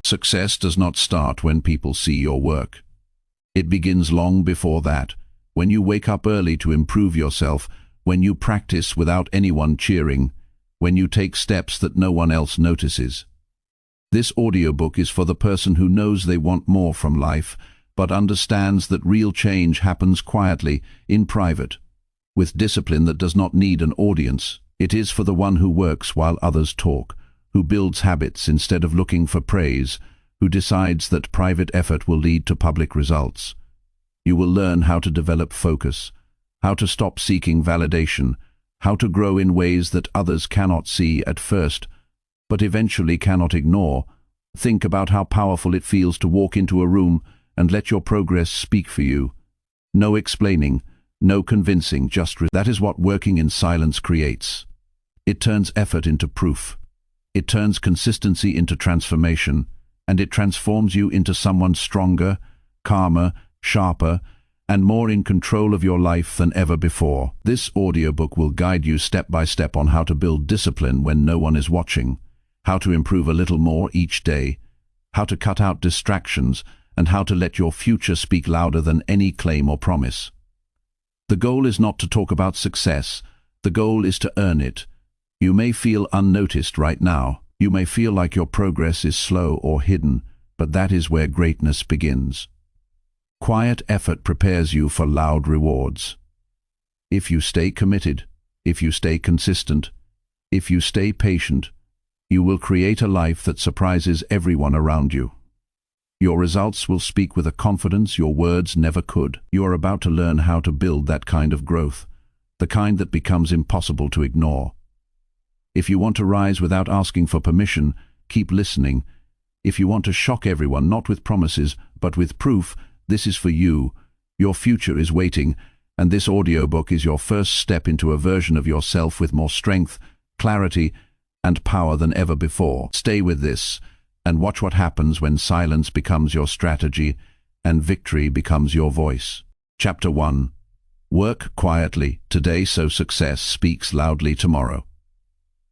Success does not start when people see your work. It begins long before that, when you wake up early to improve yourself, when you practice without anyone cheering, when you take steps that no one else notices. This audiobook is for the person who knows they want more from life, but understands that real change happens quietly, in private, with discipline that does not need an audience. It is for the one who works while others talk, who builds habits instead of looking for praise, who decides that private effort will lead to public results. You will learn how to develop focus, how to stop seeking validation, how to grow in ways that others cannot see at first, but eventually cannot ignore. Think about how powerful it feels to walk into a room and let your progress speak for you. No explaining, no convincing, that is what working in silence creates. It turns effort into proof. It turns consistency into transformation, and it transforms you into someone stronger, calmer, sharper, and more in control of your life than ever before. This audiobook will guide you step by step on how to build discipline when no one is watching, how to improve a little more each day, how to cut out distractions, and how to let your future speak louder than any claim or promise. The goal is not to talk about success. The goal is to earn it. You may feel unnoticed right now. You may feel like your progress is slow or hidden, but that is where greatness begins. Quiet effort prepares you for loud rewards. If you stay committed, if you stay consistent, if you stay patient, you will create a life that surprises everyone around you. Your results will speak with a confidence your words never could. You are about to learn how to build that kind of growth, the kind that becomes impossible to ignore. If you want to rise without asking for permission, keep listening. If you want to shock everyone, not with promises, but with proof, this is for you. Your future is waiting, and this audiobook is your first step into a version of yourself with more strength, clarity, and power than ever before. Stay with this, and watch what happens when silence becomes your strategy and victory becomes your voice. Chapter 1. Work quietly today so success speaks loudly tomorrow.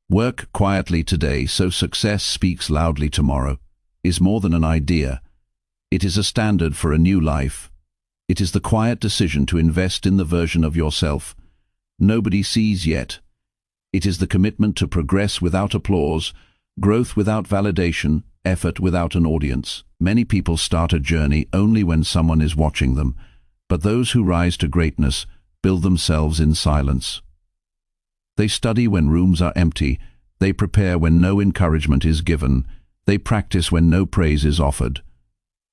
Work quietly today so success speaks loudly tomorrow is more than an idea. It is a standard for a new life. It is the quiet decision to invest in the version of yourself nobody sees yet. It is the commitment to progress without applause, growth without validation, effort without an audience. Many people start a journey only when someone is watching them, but those who rise to greatness build themselves in silence. They study when rooms are empty, they prepare when no encouragement is given, they practice when no praise is offered.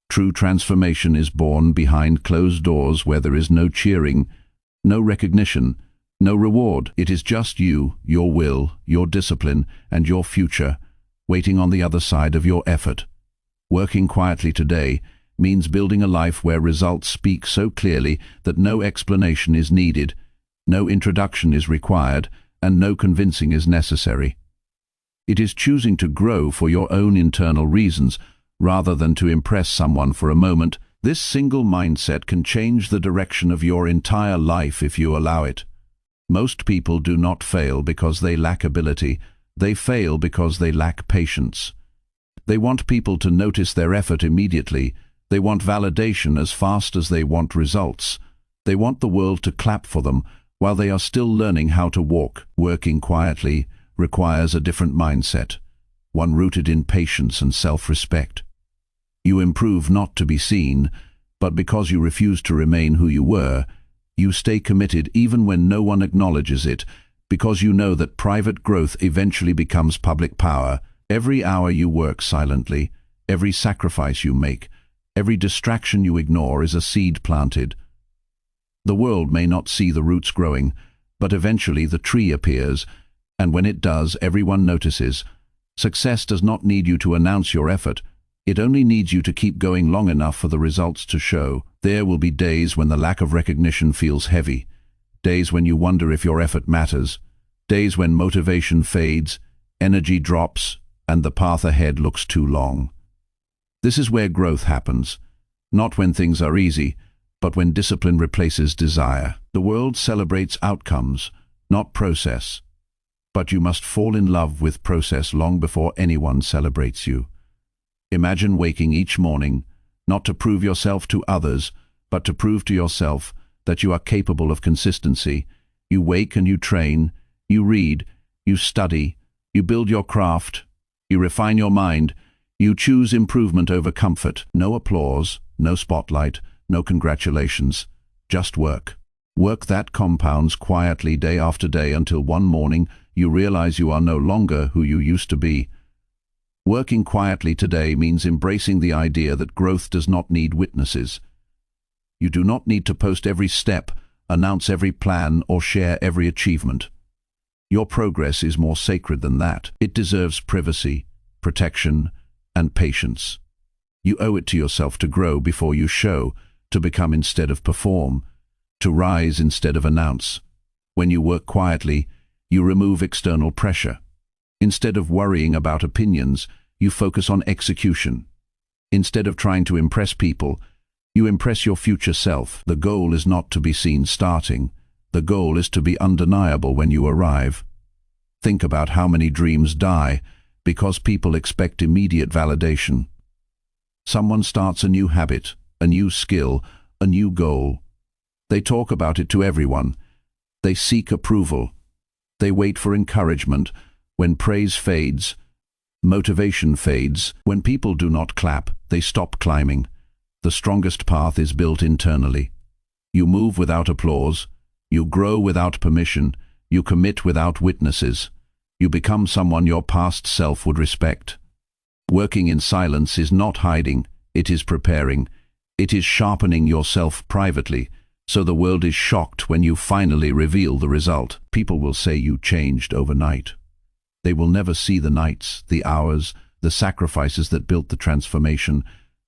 True transformation is born behind closed doors where there is no cheering, no recognition, no reward. It is just you, your will, your discipline, and your future, waiting on the other side of your effort. Working quietly today means building a life where results speak so clearly that no explanation is needed, no introduction is required, and no convincing is necessary. It is choosing to grow for your own internal reasons, rather than to impress someone for a moment. This single mindset can change the direction of your entire life if you allow it. Most people do not fail because they lack ability. They fail because they lack patience. They want people to notice their effort immediately. They want validation as fast as they want results. They want the world to clap for them while they are still learning how to walk. Working quietly requires a different mindset, one rooted in patience and self-respect. You improve not to be seen, but because you refuse to remain who you were. You stay committed even when no one acknowledges it, because you know that private growth eventually becomes public power. Every hour you work silently, every sacrifice you make, every distraction you ignore is a seed planted. The world may not see the roots growing, but eventually the tree appears, and when it does, everyone notices. Success does not need you to announce your effort. It only needs you to keep going long enough for the results to show. There will be days when the lack of recognition feels heavy, days when you wonder if your effort matters, days when motivation fades, energy drops, and the path ahead looks too long. This is where growth happens, not when things are easy, but when discipline replaces desire. The world celebrates outcomes, not process. But you must fall in love with process long before anyone celebrates you. Imagine waking each morning, not to prove yourself to others, but to prove to yourself that you are capable of consistency. You wake and you train, you read, you study, you build your craft, you refine your mind, you choose improvement over comfort. No applause, no spotlight, no congratulations, just work. Work that compounds quietly day after day until one morning you realize you are no longer who you used to be. Working quietly today means embracing the idea that growth does not need witnesses. You do not need to post every step, announce every plan, or share every achievement. Your progress is more sacred than that. It deserves privacy, protection, and patience. You owe it to yourself to grow before you show, to become instead of perform, to rise instead of announce. When you work quietly, you remove external pressure. Instead of worrying about opinions, you focus on execution. Instead of trying to impress people, you impress your future self. The goal is not to be seen starting. The goal is to be undeniable when you arrive. Think about how many dreams die because people expect immediate validation. Someone starts a new habit, a new skill, a new goal. They talk about it to everyone. They seek approval. They wait for encouragement. When praise fades, motivation fades. When people do not clap, they stop climbing. The strongest path is built internally. You move without applause. You grow without permission. You commit without witnesses. You become someone your past self would respect. Working in silence is not hiding. It is preparing. It is sharpening yourself privately, so the world is shocked when you finally reveal the result. People will say you changed overnight. They will never see the nights, the hours, the sacrifices that built the transformation.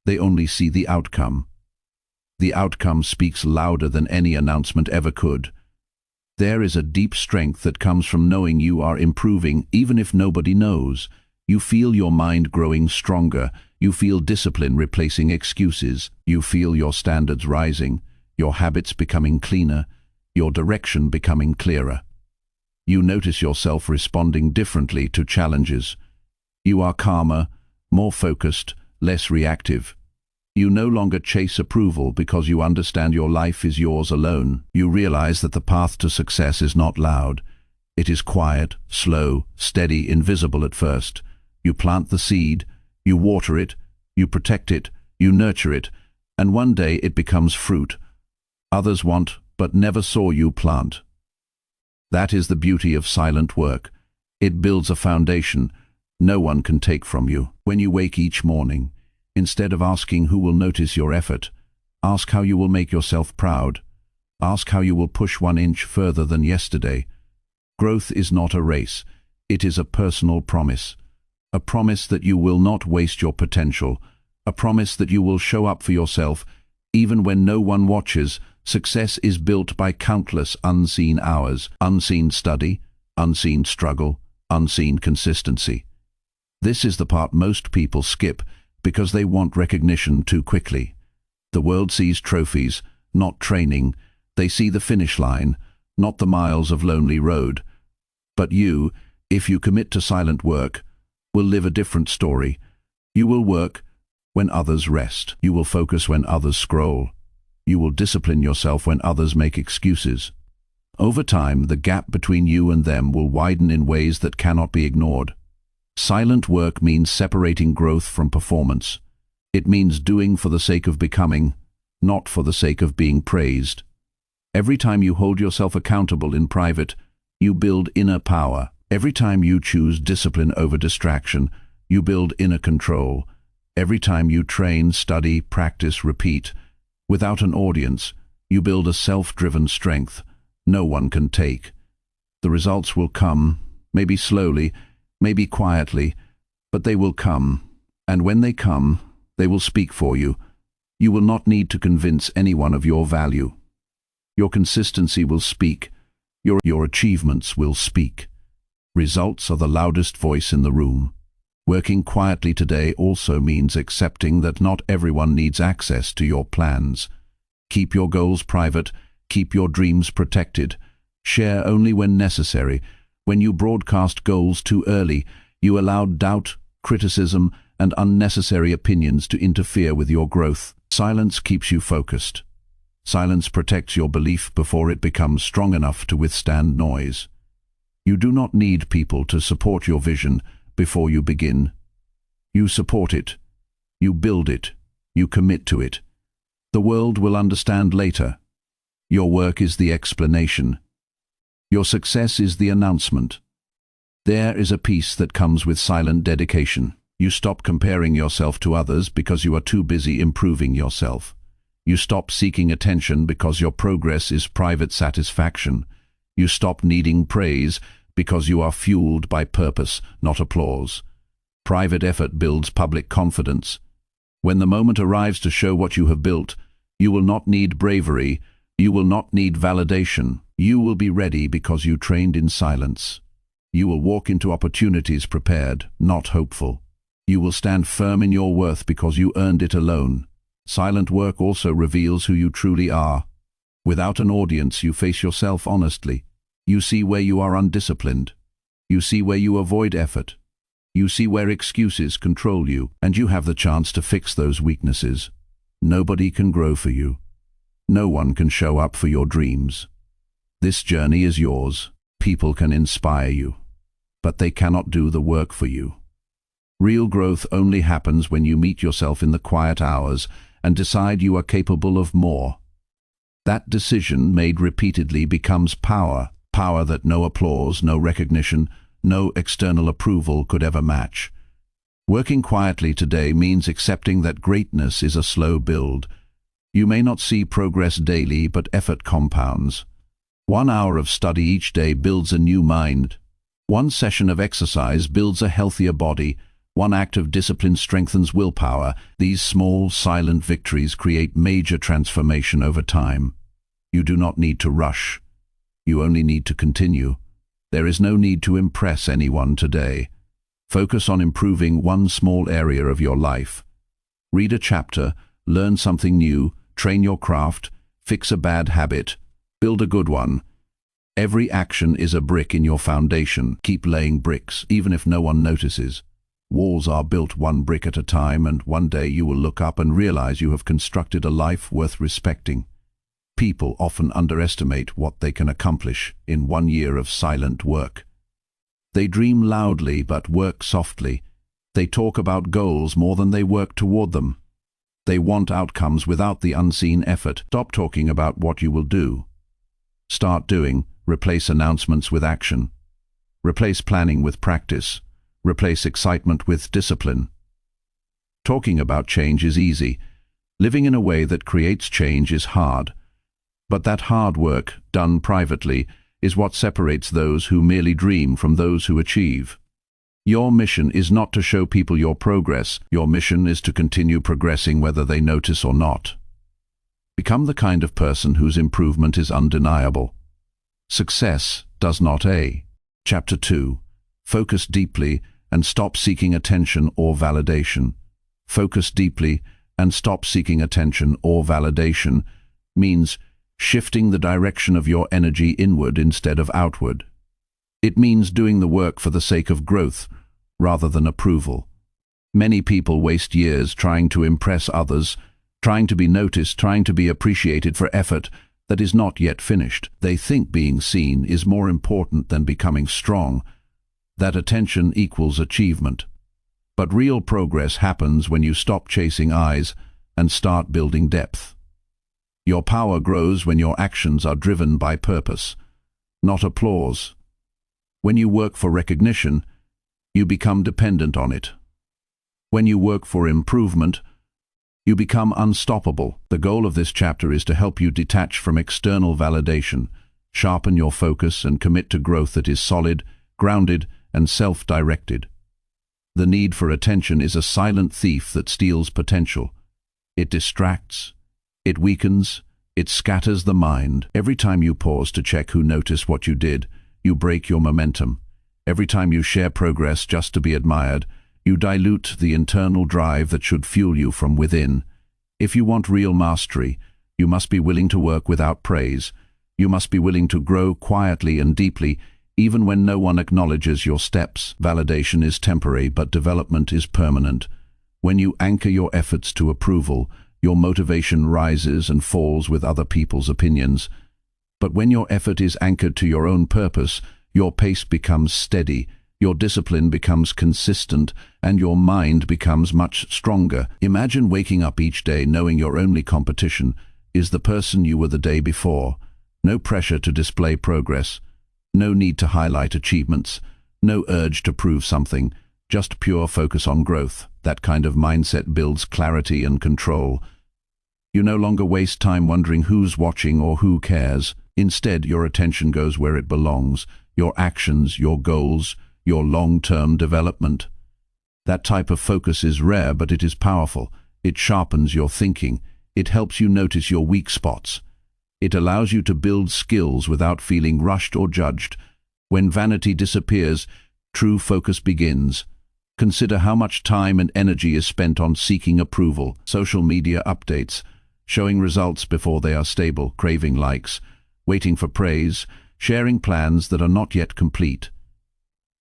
They only see the outcome. The outcome speaks louder than any announcement ever could. There is a deep strength that comes from knowing you are improving even if nobody knows. You feel your mind growing stronger. You feel discipline replacing excuses. You feel your standards rising, your habits becoming cleaner, your direction becoming clearer. You notice yourself responding differently to challenges. You are calmer, more focused, less reactive. You no longer chase approval because you understand your life is yours alone. You realize that the path to success is not loud. It is quiet, slow, steady, invisible at first. You plant the seed, you water it, you protect it, you nurture it, and one day it becomes fruit. Others want, but never saw you plant. That is the beauty of silent work. It builds a foundation no one can take from you. When you wake each morning, instead of asking who will notice your effort, ask how you will make yourself proud. Ask how you will push 1 inch further than yesterday. Growth is not a race. It is a personal promise. A promise that you will not waste your potential. A promise that you will show up for yourself even when no one watches. Success is built by countless unseen hours, unseen study, unseen struggle, unseen consistency. This is the part most people skip because they want recognition too quickly. The world sees trophies, not training. They see the finish line, not the miles of lonely road. But you, if you commit to silent work, will live a different story. You will work when others rest. You will focus when others scroll. You will discipline yourself when others make excuses. Over time, the gap between you and them will widen in ways that cannot be ignored. Silent work means separating growth from performance. It means doing for the sake of becoming, not for the sake of being praised. Every time you hold yourself accountable in private, you build inner power. Every time you choose discipline over distraction, you build inner control. Every time you train, study, practice, repeat, without an audience, you build a self-driven strength no one can take. The results will come, maybe slowly, maybe quietly, but they will come. And when they come, they will speak for you. You will not need to convince anyone of your value. Your consistency will speak. Your achievements will speak. Results are the loudest voice in the room. Working quietly today also means accepting that not everyone needs access to your plans. Keep your goals private, keep your dreams protected. Share only when necessary. When you broadcast goals too early, you allow doubt, criticism, and unnecessary opinions to interfere with your growth. Silence keeps you focused. Silence protects your belief before it becomes strong enough to withstand noise. You do not need people to support your vision before you begin. You support it. You build it. You commit to it. The world will understand later. Your work is the explanation. Your success is the announcement. There is a peace that comes with silent dedication. You stop comparing yourself to others because you are too busy improving yourself. You stop seeking attention because your progress is private satisfaction. You stop needing praise because you are fueled by purpose, not applause. Private effort builds public confidence. When the moment arrives to show what you have built, you will not need bravery, you will not need validation. You will be ready because you trained in silence. You will walk into opportunities prepared, not hopeful. You will stand firm in your worth because you earned it alone. Silent work also reveals who you truly are. Without an audience, you face yourself honestly. You see where you are undisciplined. You see where you avoid effort. You see where excuses control you, and you have the chance to fix those weaknesses. Nobody can grow for you. No one can show up for your dreams. This journey is yours. People can inspire you, but they cannot do the work for you. Real growth only happens when you meet yourself in the quiet hours and decide you are capable of more. That decision, made repeatedly, becomes power. Power that no applause, no recognition, no external approval could ever match. Working quietly today means accepting that greatness is a slow build. You may not see progress daily, but effort compounds. 1 hour of study each day builds a new mind. 1 session of exercise builds a healthier body. 1 act of discipline strengthens willpower. These small, silent victories create major transformation over time. You do not need to rush. You only need to continue. There is no need to impress anyone today. Focus on improving 1 small area of your life. Read a chapter, learn something new, train your craft, fix a bad habit, build a good one. Every action is a brick in your foundation. Keep laying bricks, even if no one notices. Walls are built 1 brick at a time, and one day you will look up and realize you have constructed a life worth respecting. People often underestimate what they can accomplish in 1 year of silent work. They dream loudly but work softly. They talk about goals more than they work toward them. They want outcomes without the unseen effort. Stop talking about what you will do. Start doing. Replace announcements with action. Replace planning with practice. Replace excitement with discipline. Talking about change is easy. Living in a way that creates change is hard. But that hard work, done privately, is what separates those who merely dream from those who achieve. Your mission is not to show people your progress. Your mission is to continue progressing whether they notice or not. Become the kind of person whose improvement is undeniable. Success does not A. Chapter 2. Focus deeply and stop seeking attention or validation. Focus deeply and stop seeking attention or validation means shifting the direction of your energy inward instead of outward. It means doing the work for the sake of growth rather than approval. Many people waste years trying to impress others, trying to be noticed, trying to be appreciated for effort that is not yet finished. They think being seen is more important than becoming strong, that attention equals achievement. But real progress happens when you stop chasing eyes and start building depth. Your power grows when your actions are driven by purpose, not applause. When you work for recognition, you become dependent on it. When you work for improvement, you become unstoppable. The goal of this chapter is to help you detach from external validation, sharpen your focus, and commit to growth that is solid, grounded, and self-directed. The need for attention is a silent thief that steals potential. It distracts. It weakens, it scatters the mind. Every time you pause to check who noticed what you did, you break your momentum. Every time you share progress just to be admired, you dilute the internal drive that should fuel you from within. If you want real mastery, you must be willing to work without praise. You must be willing to grow quietly and deeply, even when no one acknowledges your steps. Validation is temporary, but development is permanent. When you anchor your efforts to approval, your motivation rises and falls with other people's opinions. But when your effort is anchored to your own purpose, your pace becomes steady, your discipline becomes consistent, and your mind becomes much stronger. Imagine waking up each day knowing your only competition is the person you were the day before. No pressure to display progress, no need to highlight achievements, no urge to prove something, just pure focus on growth. That kind of mindset builds clarity and control. You no longer waste time wondering who's watching or who cares. Instead, your attention goes where it belongs, your actions, your goals, your long-term development. That type of focus is rare, but it is powerful. It sharpens your thinking. It helps you notice your weak spots. It allows you to build skills without feeling rushed or judged. When vanity disappears, true focus begins. Consider how much time and energy is spent on seeking approval, social media updates, showing results before they are stable, craving likes, waiting for praise, sharing plans that are not yet complete.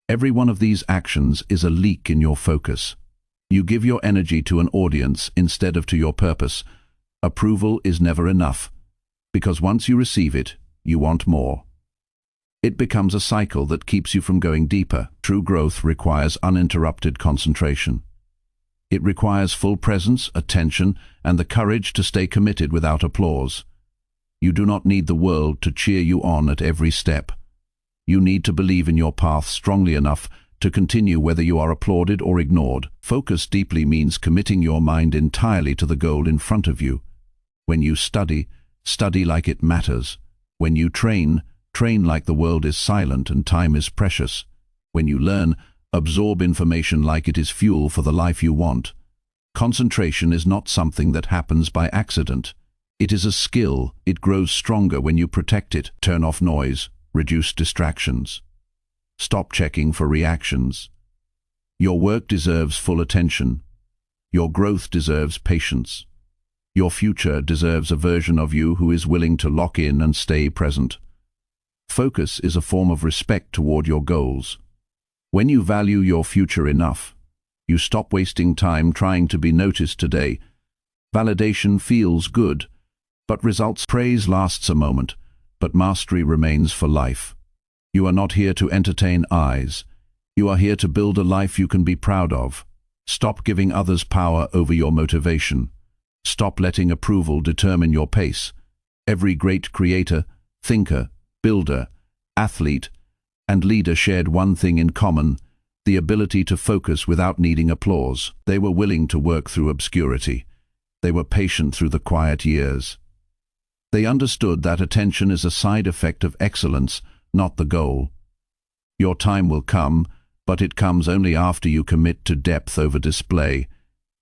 Every one of these actions is a leak in your focus. You give your energy to an audience instead of to your purpose. Approval is never enough, because once you receive it, you want more. It becomes a cycle that keeps you from going deeper. True growth requires uninterrupted concentration. It requires full presence, attention, and the courage to stay committed without applause. You do not need the world to cheer you on at every step. You need to believe in your path strongly enough to continue whether you are applauded or ignored. Focus deeply means committing your mind entirely to the goal in front of you. When you study, study like it matters. When you train, train like the world is silent and time is precious. When you learn, absorb information like it is fuel for the life you want. Concentration is not something that happens by accident. It is a skill. It grows stronger when you protect it. Turn off noise. Reduce distractions. Stop checking for reactions. Your work deserves full attention. Your growth deserves patience. Your future deserves a version of you who is willing to lock in and stay present. Focus is a form of respect toward your goals. When you value your future enough, you stop wasting time trying to be noticed today. Validation feels good, but results. Praise lasts a moment, but mastery remains for life. You are not here to entertain eyes. You are here to build a life you can be proud of. Stop giving others power over your motivation. Stop letting approval determine your pace. Every great creator, thinker, builder, athlete, and leader shared one thing in common: the ability to focus without needing applause. They were willing to work through obscurity. They were patient through the quiet years. They understood that attention is a side effect of excellence, not the goal. Your time will come, but it comes only after you commit to depth over display.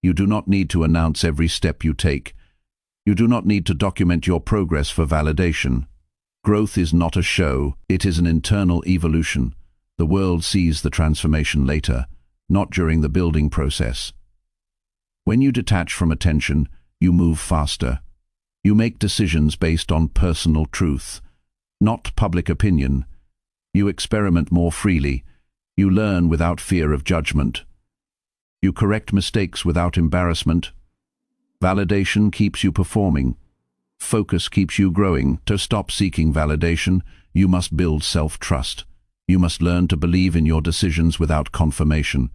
You do not need to announce every step you take. You do not need to document your progress for validation. Growth is not a show, it is an internal evolution. The world sees the transformation later, not during the building process. When you detach from attention, you move faster. You make decisions based on personal truth, not public opinion. You experiment more freely. You learn without fear of judgment. You correct mistakes without embarrassment. Validation keeps you performing. Focus keeps you growing. To stop seeking validation, you must build self-trust. You must learn to believe in your decisions without confirmation.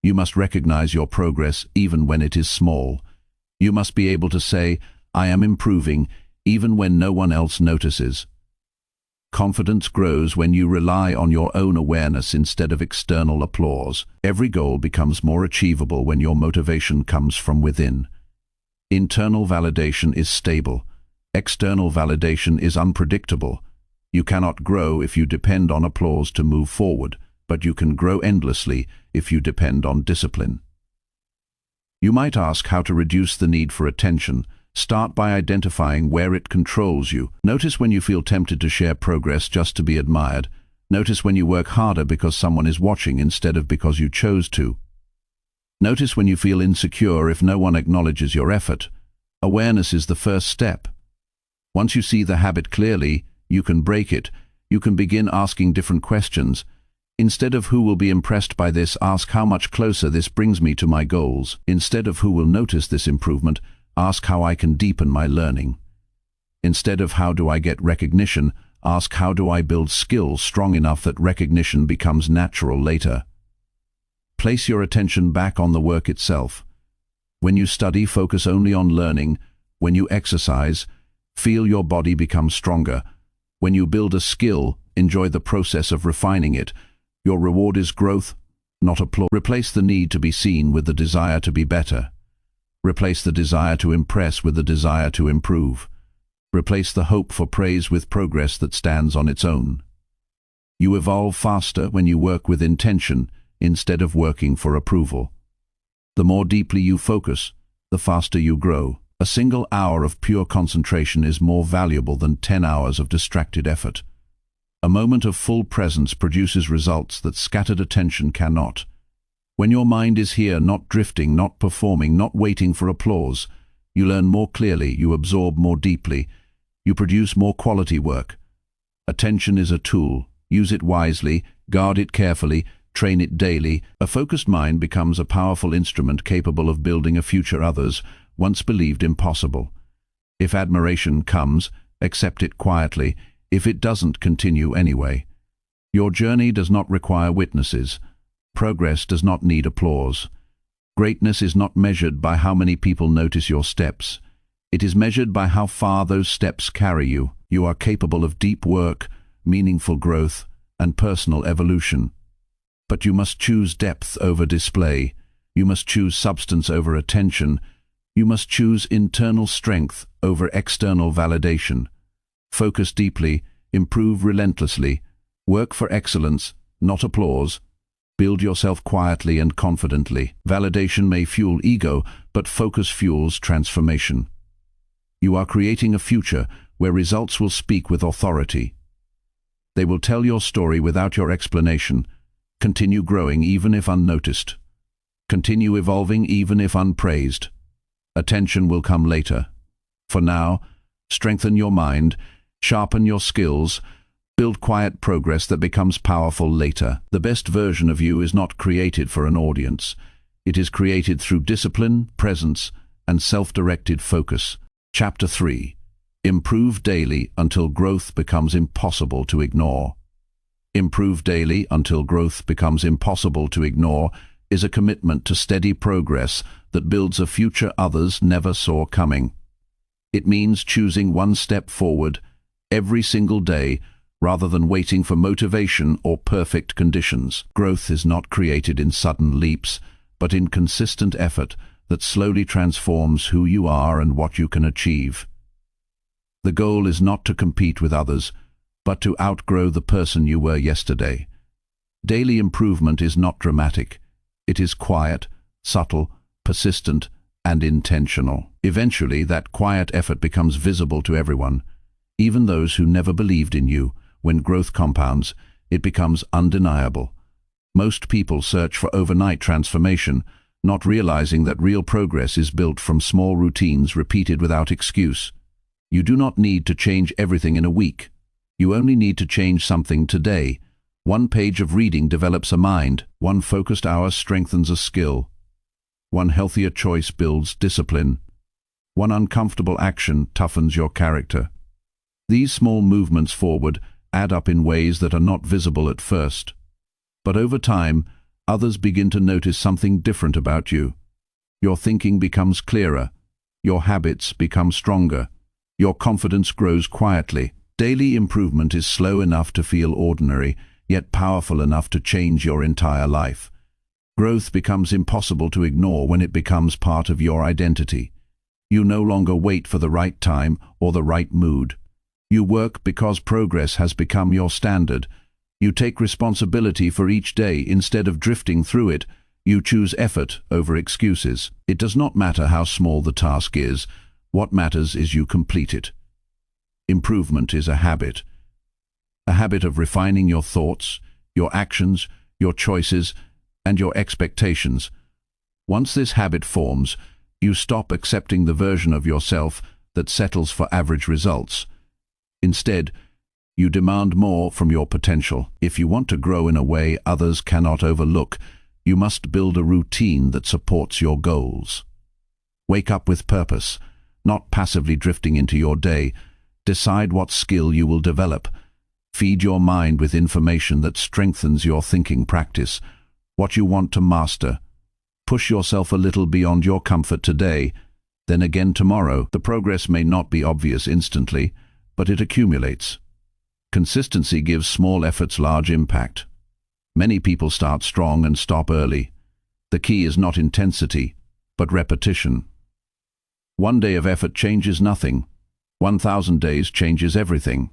You must recognize your progress even when it is small. You must be able to say, "I am improving," even when no one else notices. Confidence grows when you rely on your own awareness instead of external applause. Every goal becomes more achievable when your motivation comes from within. Internal validation is stable. External validation is unpredictable. You cannot grow if you depend on applause to move forward, but you can grow endlessly if you depend on discipline. You might ask how to reduce the need for attention. Start by identifying where it controls you. Notice when you feel tempted to share progress just to be admired. Notice when you work harder because someone is watching instead of because you chose to. Notice when you feel insecure if no one acknowledges your effort. Awareness is the first step. Once you see the habit clearly, you can break it. You can begin asking different questions. Instead of who will be impressed by this, ask how much closer this brings me to my goals. Instead of who will notice this improvement, ask how I can deepen my learning. Instead of how do I get recognition, ask how do I build skills strong enough that recognition becomes natural later. Place your attention back on the work itself. When you study, focus only on learning. When you exercise, feel your body become stronger. When you build a skill, enjoy the process of refining it. Your reward is growth, not applause. Replace the need to be seen with the desire to be better. Replace the desire to impress with the desire to improve. Replace the hope for praise with progress that stands on its own. You evolve faster when you work with intention instead of working for approval. The more deeply you focus, the faster you grow. A single hour of pure concentration is more valuable than 10 hours of distracted effort. A moment of full presence produces results that scattered attention cannot. When your mind is here, not drifting, not performing, not waiting for applause, you learn more clearly, you absorb more deeply, you produce more quality work. Attention is a tool. Use it wisely, guard it carefully, train it daily. A focused mind becomes a powerful instrument capable of building a future others once believed impossible. If admiration comes, accept it quietly. If it doesn't, continue anyway. Your journey does not require witnesses. Progress does not need applause. Greatness is not measured by how many people notice your steps. It is measured by how far those steps carry you. You are capable of deep work, meaningful growth, and personal evolution. But you must choose depth over display. You must choose substance over attention. You must choose internal strength over external validation. Focus deeply, improve relentlessly, work for excellence, not applause. Build yourself quietly and confidently. Validation may fuel ego, but focus fuels transformation. You are creating a future where results will speak with authority. They will tell your story without your explanation. Continue growing even if unnoticed. Continue evolving even if unpraised. Attention will come later. For now, strengthen your mind, sharpen your skills, build quiet progress that becomes powerful later. The best version of you is not created for an audience. It is created through discipline, presence, and self-directed focus. Chapter 3. Improve daily until growth becomes impossible to ignore. Improve daily until growth becomes impossible to ignore is a commitment to steady progress that builds a future others never saw coming. It means choosing one step forward every single day rather than waiting for motivation or perfect conditions. Growth is not created in sudden leaps, but in consistent effort that slowly transforms who you are and what you can achieve. The goal is not to compete with others, but to outgrow the person you were yesterday. Daily improvement is not dramatic. It is quiet, subtle, persistent, and intentional. Eventually, that quiet effort becomes visible to everyone, even those who never believed in you. When growth compounds, it becomes undeniable. Most people search for overnight transformation, not realizing that real progress is built from small routines repeated without excuse. You do not need to change everything in a week. You only need to change something today. One page of reading develops a mind. One focused hour strengthens a skill. One healthier choice builds discipline. One uncomfortable action toughens your character. These small movements forward add up in ways that are not visible at first. But over time, others begin to notice something different about you. Your thinking becomes clearer. Your habits become stronger. Your confidence grows quietly. Daily improvement is slow enough to feel ordinary, yet powerful enough to change your entire life. Growth becomes impossible to ignore when it becomes part of your identity. You no longer wait for the right time or the right mood. You work because progress has become your standard. You take responsibility for each day instead of drifting through it. You choose effort over excuses. It does not matter how small the task is. What matters is you complete it. Improvement is a habit of refining your thoughts, your actions, your choices, and your expectations. Once this habit forms, you stop accepting the version of yourself that settles for average results. Instead, You demand more from your potential. If you want to grow in a way others cannot overlook, you must build a routine that supports your goals. Wake up with purpose, not passively drifting into your day. Decide what skill you will develop. Feed your mind with information that strengthens your thinking practice. What you want to master. Push yourself a little beyond your comfort today, then again tomorrow. The progress may not be obvious instantly, but it accumulates. Consistency gives small efforts large impact. Many people start strong and stop early. The key is not intensity, but repetition. One day of effort changes nothing. 1,000 days changes everything.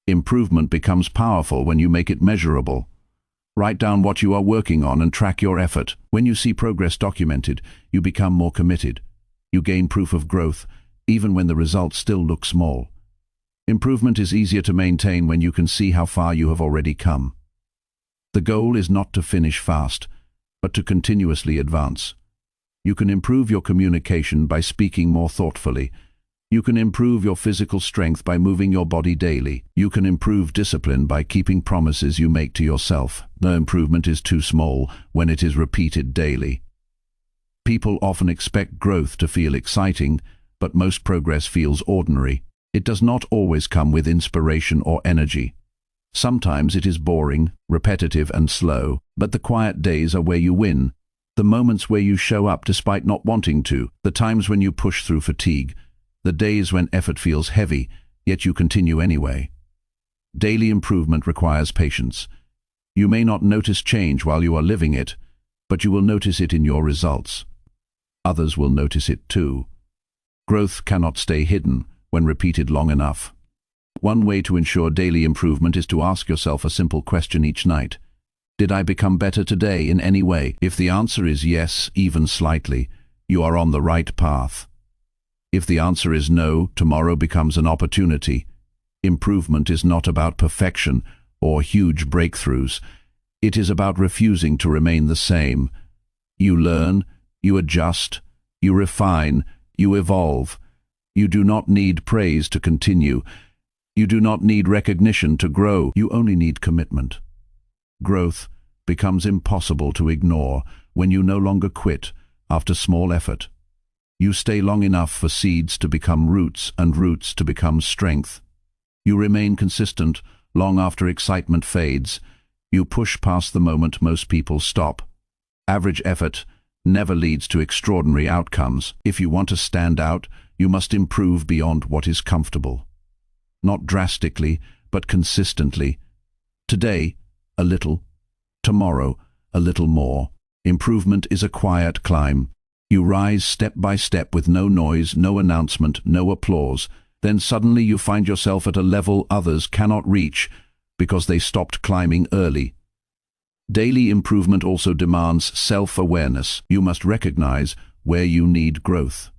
Improvement becomes powerful when you make it measurable. Write down what you are working on and track your effort. When you see progress documented, you become more committed. You gain proof of growth, even when the results still look small. Improvement is easier to maintain when you can see how far you have already come. The goal is not to finish fast, but to continuously advance. You can improve your communication by speaking more thoughtfully. You can improve your physical strength by moving your body daily. You can improve discipline by keeping promises you make to yourself. No improvement is too small when it is repeated daily. People often expect growth to feel exciting, but most progress feels ordinary. It does not always come with inspiration or energy. Sometimes it is boring, repetitive and slow, but the quiet days are where you win. The moments where you show up despite not wanting to, the times when you push through fatigue, the days when effort feels heavy, yet you continue anyway. Daily improvement requires patience. You may not notice change while you are living it, but you will notice it in your results. Others will notice it too. Growth cannot stay hidden when repeated long enough. One way to ensure daily improvement is to ask yourself a simple question each night. Did I become better today in any way? If the answer is yes, even slightly, you are on the right path. If the answer is no, tomorrow becomes an opportunity. Improvement is not about perfection or huge breakthroughs. It is about refusing to remain the same. You learn, you adjust, you refine, you evolve. You do not need praise to continue. You do not need recognition to grow. You only need commitment. Growth becomes impossible to ignore when you no longer quit after small effort. You stay long enough for seeds to become roots and roots to become strength. You remain consistent long after excitement fades. You push past the moment most people stop. Average effort never leads to extraordinary outcomes. If you want to stand out, you must improve beyond what is comfortable. Not drastically, but consistently. Today, a little. Tomorrow, a little more. Improvement is a quiet climb. You rise step by step with no noise, no announcement, no applause. Then suddenly you find yourself at a level others cannot reach because they stopped climbing early. Daily improvement also demands self-awareness. You must recognize where you need growth.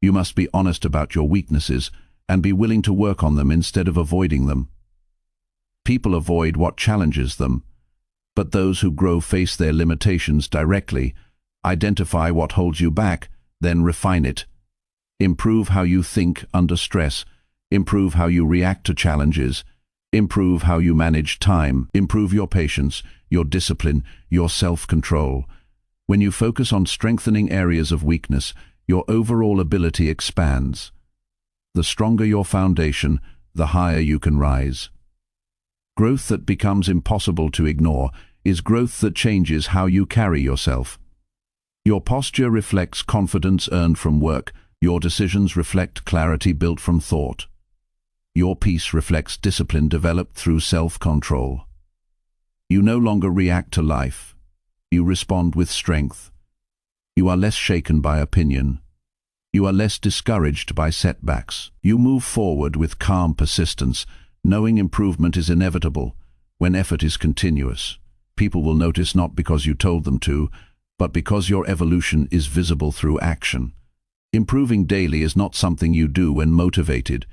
You must be honest about your weaknesses and be willing to work on them instead of avoiding them. People avoid what challenges them, but those who grow face their limitations directly. Identify what holds you back, then refine it. Improve how you think under stress. Improve how you react to challenges. Improve how you manage time. Improve your patience, your discipline, your self-control. When you focus on strengthening areas of weakness, your overall ability expands. The stronger your foundation, the higher you can rise. Growth that becomes impossible to ignore is growth that changes how you carry yourself. Your posture reflects confidence earned from work. Your decisions reflect clarity built from thought. Your peace reflects discipline developed through self-control. You no longer react to life. You respond with strength. You are less shaken by opinion. You are less discouraged by setbacks. You move forward with calm persistence, knowing improvement is inevitable when effort is continuous. People will notice not because you told them to, but because your evolution is visible through action. Improving daily is not something you do when motivated.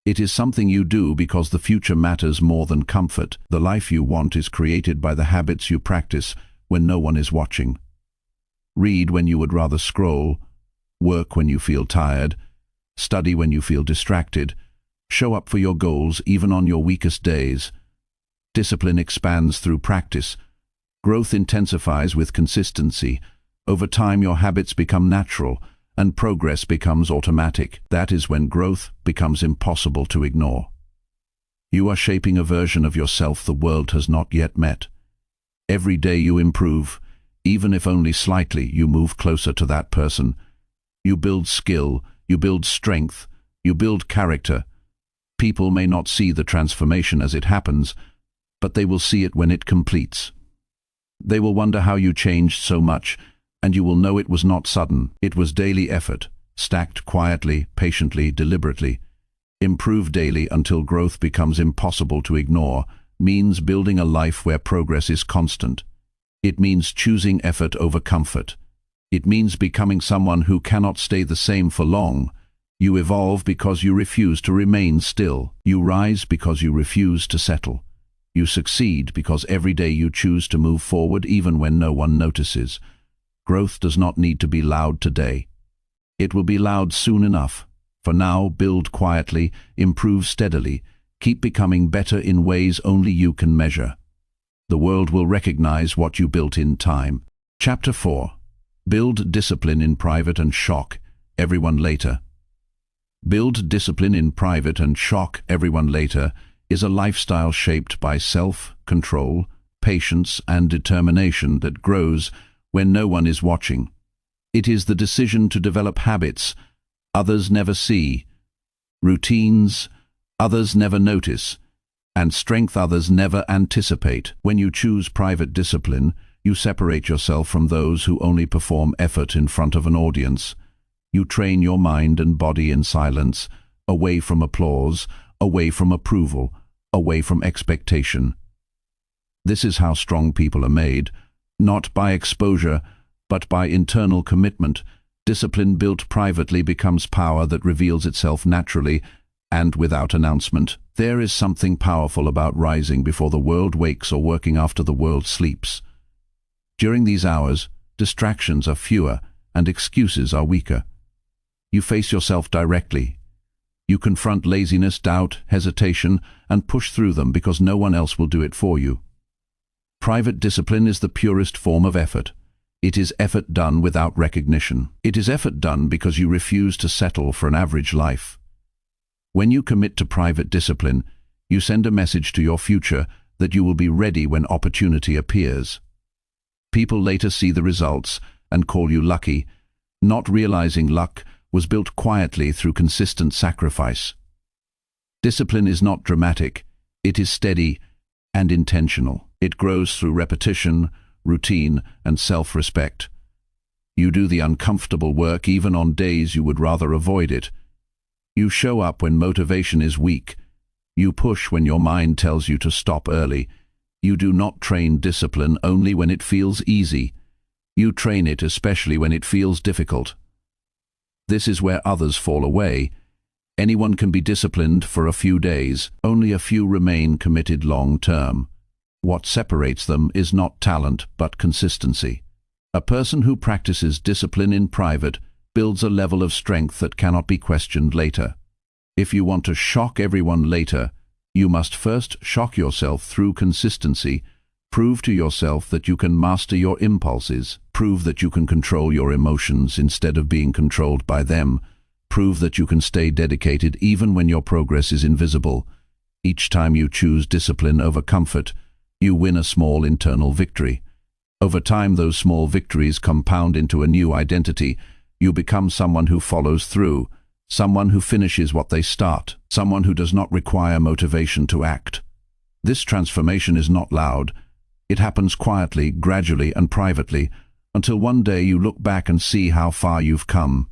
It is something you do because the future matters more than comfort. The life you want is created by the habits you practice when no one is watching. Read when you would rather scroll, work when you feel tired, study when you feel distracted, Show up for your goals even on your weakest days. Discipline expands through practice. Growth intensifies with consistency. Over time your habits become natural, and progress becomes automatic. That is when growth becomes impossible to ignore. You are shaping a version of yourself the world has not yet met. Every day you improve, even if only slightly. You move closer to that person. You build skill, you build strength, you build character. People may not see the transformation as it happens, but they will see it when it completes. They will wonder how you changed so much, and you will know it was not sudden. It was daily effort, stacked quietly, patiently, deliberately. Improve daily until growth becomes impossible to ignore means building a life where progress is constant. It means choosing effort over comfort. It means becoming someone who cannot stay the same for long. You evolve because you refuse to remain still. You rise because you refuse to settle. You succeed because every day you choose to move forward even when no one notices. Growth does not need to be loud today. It will be loud soon enough. For now, build quietly, improve steadily, keep becoming better in ways only you can measure. The world will recognize what you built in time. Chapter 4. Build discipline in private and shock everyone later. Build discipline in private and shock everyone later is a lifestyle shaped by self-control, patience, and determination that grows when no one is watching. It is the decision to develop habits others never see, routines others never notice, and strength others never anticipate. When you choose private discipline, you separate yourself from those who only perform effort in front of an audience. You train your mind and body in silence, away from applause, away from approval, away from expectation. This is how strong people are made, not by exposure, but by internal commitment. Discipline built privately becomes power that reveals itself naturally and without announcement. There is something powerful about rising before the world wakes or working after the world sleeps. During these hours, distractions are fewer and excuses are weaker. You face yourself directly. You confront laziness, doubt, hesitation, and push through them because no one else will do it for you. Private discipline is the purest form of effort. It is effort done without recognition. It is effort done because you refuse to settle for an average life. When you commit to private discipline, you send a message to your future that you will be ready when opportunity appears. People later see the results and call you lucky, not realizing luck was built quietly through consistent sacrifice. Discipline is not dramatic, it is steady and intentional. It grows through repetition, routine, and self-respect. You do the uncomfortable work even on days you would rather avoid it. You show up when motivation is weak. You push when your mind tells you to stop early. You do not train discipline only when it feels easy. You train it especially when it feels difficult. This is where others fall away. Anyone can be disciplined for a few days. Only a few remain committed long-term. What separates them is not talent, but consistency. A person who practices discipline in private builds a level of strength that cannot be questioned later. If you want to shock everyone later, you must first shock yourself through consistency. Prove to yourself that you can master your impulses. Prove that you can control your emotions instead of being controlled by them. Prove that you can stay dedicated even when your progress is invisible. Each time you choose discipline over comfort, you win a small internal victory. Over time, those small victories compound into a new identity. You become someone who follows through, someone who finishes what they start, someone who does not require motivation to act. This transformation is not loud. It happens quietly, gradually, and privately, until one day you look back and see how far you've come.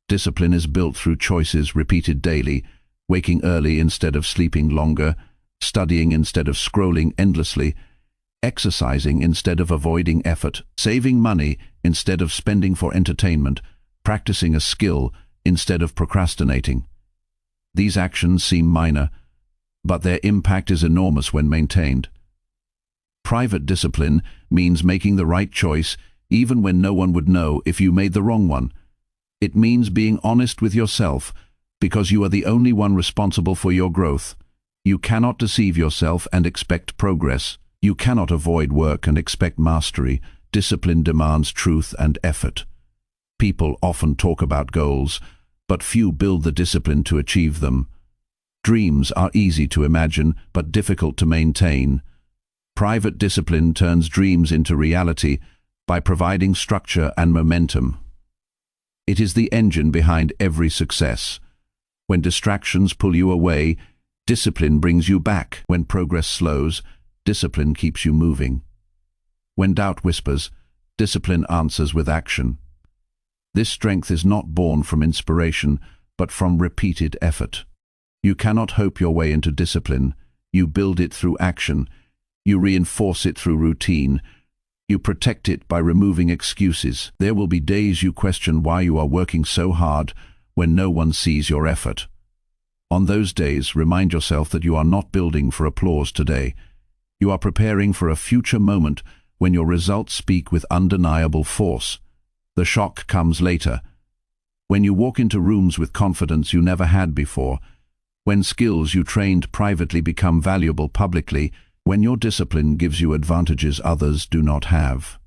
Discipline is built through choices repeated daily, waking early instead of sleeping longer, studying instead of scrolling endlessly, exercising instead of avoiding effort, saving money instead of spending for entertainment, practicing a skill instead of procrastinating. These actions seem minor, but their impact is enormous when maintained. Private discipline means making the right choice even when no one would know if you made the wrong one. It means being honest with yourself, because you are the only one responsible for your growth. You cannot deceive yourself and expect progress. You cannot avoid work and expect mastery. Discipline demands truth and effort. People often talk about goals, but few build the discipline to achieve them. Dreams are easy to imagine, but difficult to maintain. Private discipline turns dreams into reality by providing structure and momentum. It is the engine behind every success. When distractions pull you away, discipline brings you back. When progress slows, discipline keeps you moving. When doubt whispers, discipline answers with action. This strength is not born from inspiration, but from repeated effort. You cannot hope your way into discipline. You build it through action. You reinforce it through routine. You protect it by removing excuses. There will be days you question why you are working so hard when no one sees your effort. On those days, remind yourself that you are not building for applause today. You are preparing for a future moment when your results speak with undeniable force. The shock comes later. When you walk into rooms with confidence you never had before, when skills you trained privately become valuable publicly, when your discipline gives you advantages others do not have.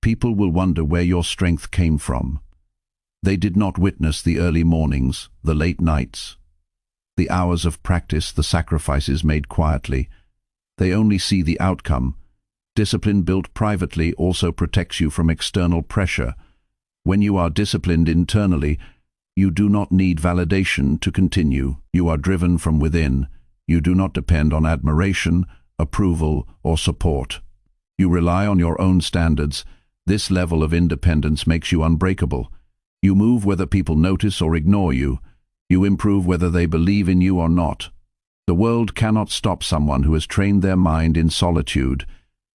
People will wonder where your strength came from. They did not witness the early mornings, the late nights, the hours of practice, the sacrifices made quietly. They only see the outcome. Discipline built privately also protects you from external pressure. When you are disciplined internally, you do not need validation to continue. You are driven from within. You do not depend on admiration, approval, or support. You rely on your own standards. This level of independence makes you unbreakable. You move whether people notice or ignore you. You improve whether they believe in you or not. The world cannot stop someone who has trained their mind in solitude.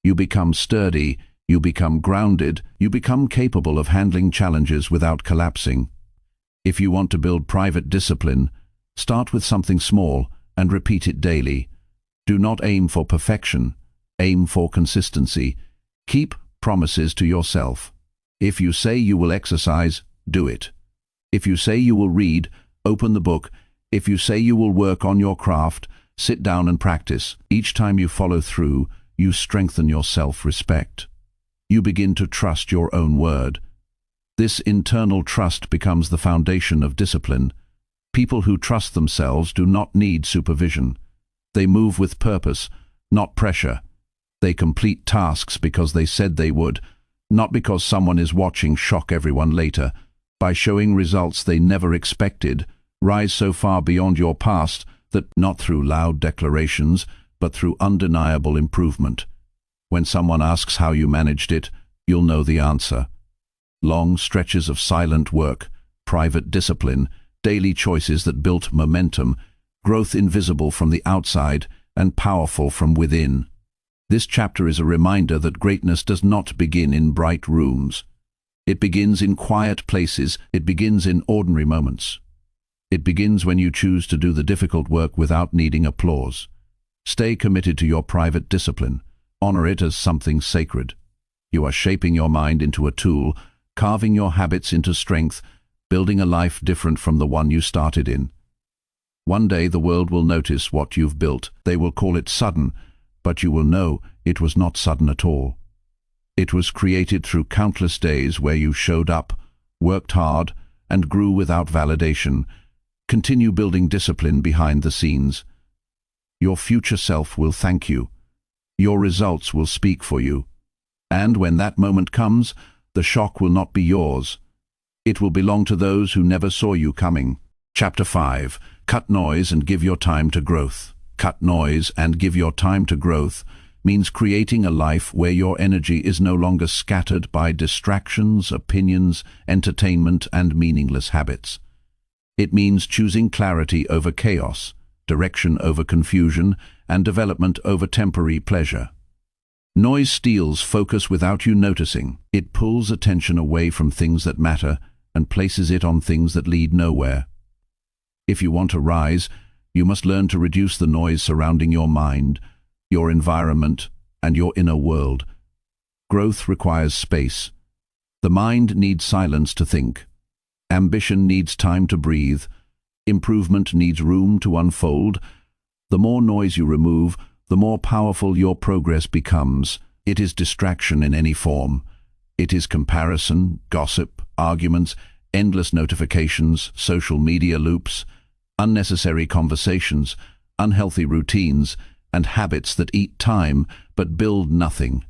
You become sturdy, you become grounded, you become capable of handling challenges without collapsing. If you want to build private discipline, start with something small and repeat it daily. Do not aim for perfection, aim for consistency. Keep promises to yourself. If you say you will exercise, do it. If you say you will read, open the book. If you say you will work on your craft, sit down and practice. Each time you follow through, you strengthen your self-respect. You begin to trust your own word. This internal trust becomes the foundation of discipline. People who trust themselves do not need supervision. They move with purpose, not pressure. They complete tasks because they said they would, not because someone is watching shock everyone later. By showing results they never expected, rise so far beyond your past that not through loud declarations, but through undeniable improvement. When someone asks how you managed it, you'll know the answer. Long stretches of silent work, private discipline, daily choices that built momentum, growth invisible from the outside and powerful from within. This chapter is a reminder that greatness does not begin in bright rooms. It begins in quiet places. It begins in ordinary moments. It begins when you choose to do the difficult work without needing applause. Stay committed to your private discipline. Honor it as something sacred. You are shaping your mind into a tool, carving your habits into strength, building a life different from the one you started in. One day the world will notice what you've built. They will call it sudden, but you will know it was not sudden at all. It was created through countless days where you showed up, worked hard, and grew without validation. Continue building discipline behind the scenes. Your future self will thank you. Your results will speak for you. And when that moment comes, the shock will not be yours. It will belong to those who never saw you coming. Chapter 5. Cut noise and give your time to growth. Cut noise and give your time to growth means creating a life where your energy is no longer scattered by distractions, opinions, entertainment, and meaningless habits. It means choosing clarity over chaos, direction over confusion, and development over temporary pleasure. Noise steals focus without you noticing. It pulls attention away from things that matter and places it on things that lead nowhere. If you want to rise, you must learn to reduce the noise surrounding your mind, your environment, and your inner world. Growth requires space. The mind needs silence to think. Ambition needs time to breathe. Improvement needs room to unfold. The more noise you remove, the more powerful your progress becomes. It is distraction in any form. It is comparison, gossip, arguments, endless notifications, social media loops, unnecessary conversations, unhealthy routines, and habits that eat time but build nothing.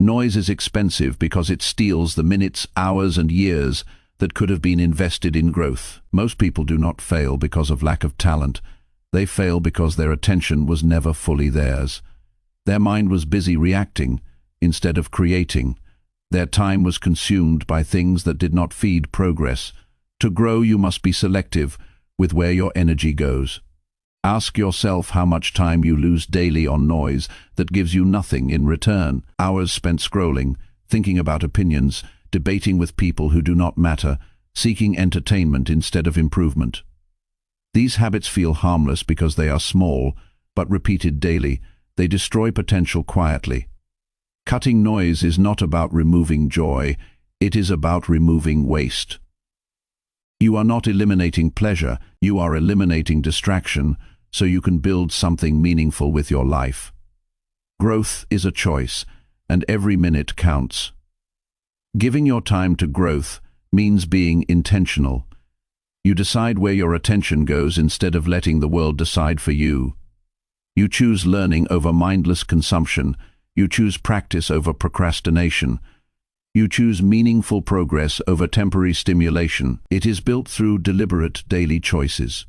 Noise is expensive because it steals the minutes, hours, and years that could have been invested in growth. Most people do not fail because of lack of talent. They fail because their attention was never fully theirs. Their mind was busy reacting instead of creating. Their time was consumed by things that did not feed progress. To grow, you must be selective with where your energy goes. Ask yourself how much time you lose daily on noise that gives you nothing in return. Hours spent scrolling, thinking about opinions, debating with people who do not matter, seeking entertainment instead of improvement. These habits feel harmless because they are small, but repeated daily, they destroy potential quietly. Cutting noise is not about removing joy, it is about removing waste. You are not eliminating pleasure, you are eliminating distraction, so you can build something meaningful with your life. Growth is a choice, and every minute counts. Giving your time to growth means being intentional. You decide where your attention goes instead of letting the world decide for you. You choose learning over mindless consumption. You choose practice over procrastination. You choose meaningful progress over temporary stimulation. It is built through deliberate daily choices.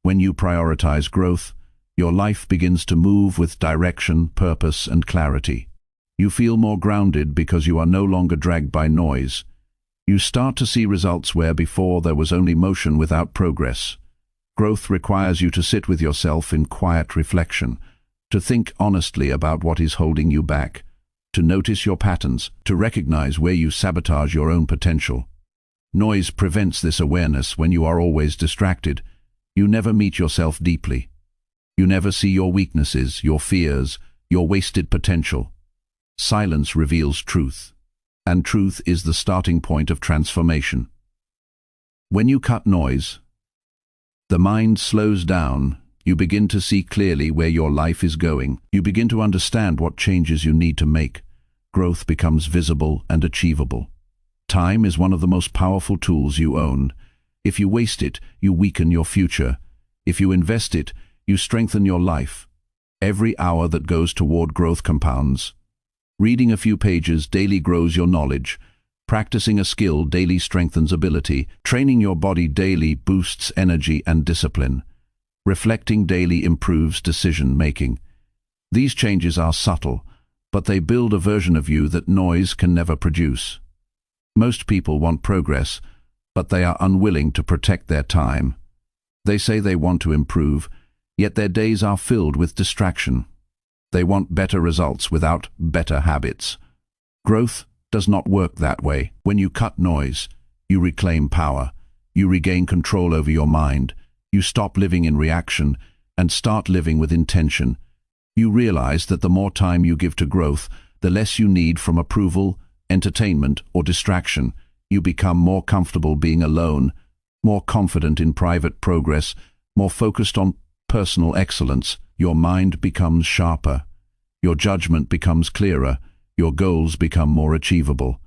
When you prioritize growth, your life begins to move with direction, purpose, and clarity. You feel more grounded because you are no longer dragged by noise. You start to see results where before there was only motion without progress. Growth requires you to sit with yourself in quiet reflection, to think honestly about what is holding you back, to notice your patterns, to recognize where you sabotage your own potential. Noise prevents this awareness. When you are always distracted, you never meet yourself deeply. You never see your weaknesses, your fears, your wasted potential. Silence reveals truth, and truth is the starting point of transformation. When you cut noise, the mind slows down. You begin to see clearly where your life is going. You begin to understand what changes you need to make. Growth becomes visible and achievable. Time is one of the most powerful tools you own. If you waste it, you weaken your future. If you invest it, you strengthen your life. Every hour that goes toward growth compounds. Reading a few pages daily grows your knowledge. Practicing a skill daily strengthens ability. Training your body daily boosts energy and discipline. Reflecting daily improves decision-making. These changes are subtle, but they build a version of you that noise can never produce. Most people want progress, but they are unwilling to protect their time. They say they want to improve, yet their days are filled with distraction. They want better results without better habits. Growth does not work that way. When you cut noise, you reclaim power. You regain control over your mind. You stop living in reaction and start living with intention. You realize that the more time you give to growth, the less you need from approval, entertainment, or distraction. You become more comfortable being alone, more confident in private progress, more focused on personal excellence. Your mind becomes sharper. Your judgment becomes clearer. Your goals become more achievable.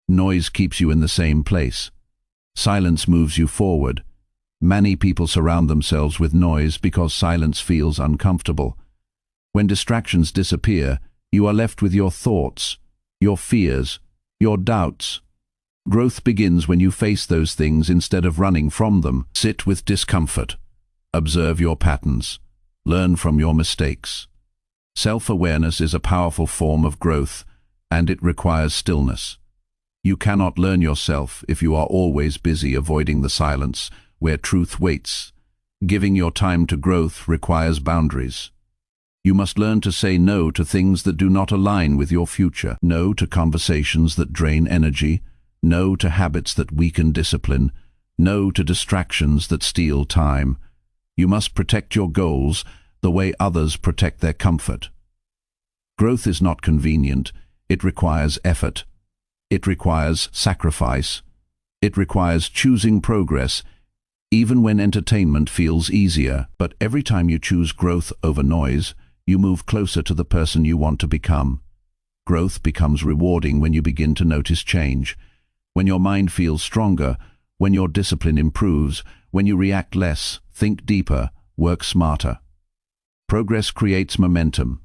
Noise keeps you in the same place. Silence moves you forward. Many people surround themselves with noise because silence feels uncomfortable. When distractions disappear, you are left with your thoughts, your fears, your doubts. Growth begins when you face those things instead of running from them. Sit with discomfort. Observe your patterns. Learn from your mistakes. Self-awareness is a powerful form of growth, and it requires stillness. You cannot learn yourself if you are always busy avoiding the silence where truth waits. Giving your time to growth requires boundaries. You must learn to say no to things that do not align with your future. No to conversations that drain energy. No to habits that weaken discipline. No to distractions that steal time. You must protect your goals the way others protect their comfort. Growth is not convenient. It requires effort. It requires sacrifice. It requires choosing progress even when entertainment feels easier. But every time you choose growth over noise, you move closer to the person you want to become. Growth becomes rewarding when you begin to notice change, when your mind feels stronger, when your discipline improves, when you react less, think deeper, work smarter. Progress creates momentum.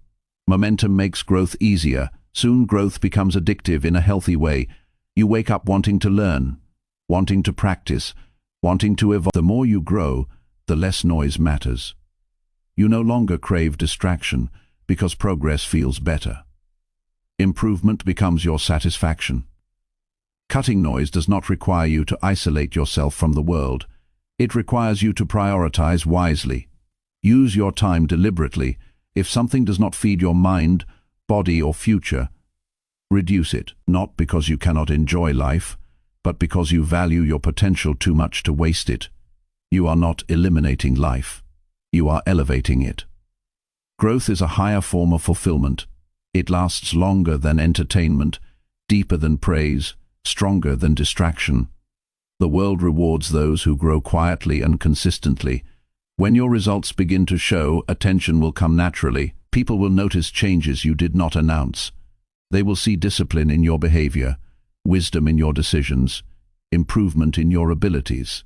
Momentum makes growth easier. Soon growth becomes addictive in a healthy way. You wake up wanting to learn, wanting to practice, wanting to evolve. The more you grow, the less noise matters. You no longer crave distraction because progress feels better. Improvement becomes your satisfaction. Cutting noise does not require you to isolate yourself from the world. It requires you to prioritize wisely. Use your time deliberately. If something does not feed your mind, body, or future, reduce it, not because you cannot enjoy life, but because you value your potential too much to waste it. You are not eliminating life. You are elevating it. Growth is a higher form of fulfillment. It lasts longer than entertainment, deeper than praise, stronger than distraction. The world rewards those who grow quietly and consistently. When your results begin to show, attention will come naturally. People will notice changes you did not announce. They will see discipline in your behavior, wisdom in your decisions, improvement in your abilities.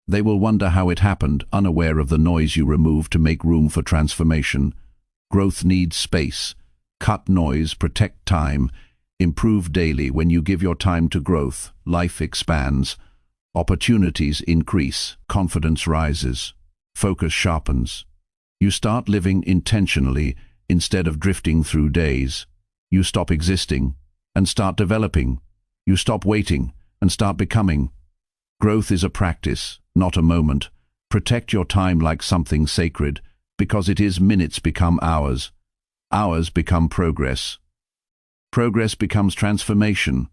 They will wonder how it happened, unaware of the noise you remove to make room for transformation. Growth needs space. Cut noise, protect time. Improve daily. When you give your time to growth, life expands. Opportunities increase. Confidence rises. Focus sharpens. You start living intentionally instead of drifting through days. You stop existing and start developing. You stop waiting and start becoming. Growth is a practice, not a moment. Protect your time like something sacred, because it is. Minutes become hours. Hours become progress. Progress becomes transformation.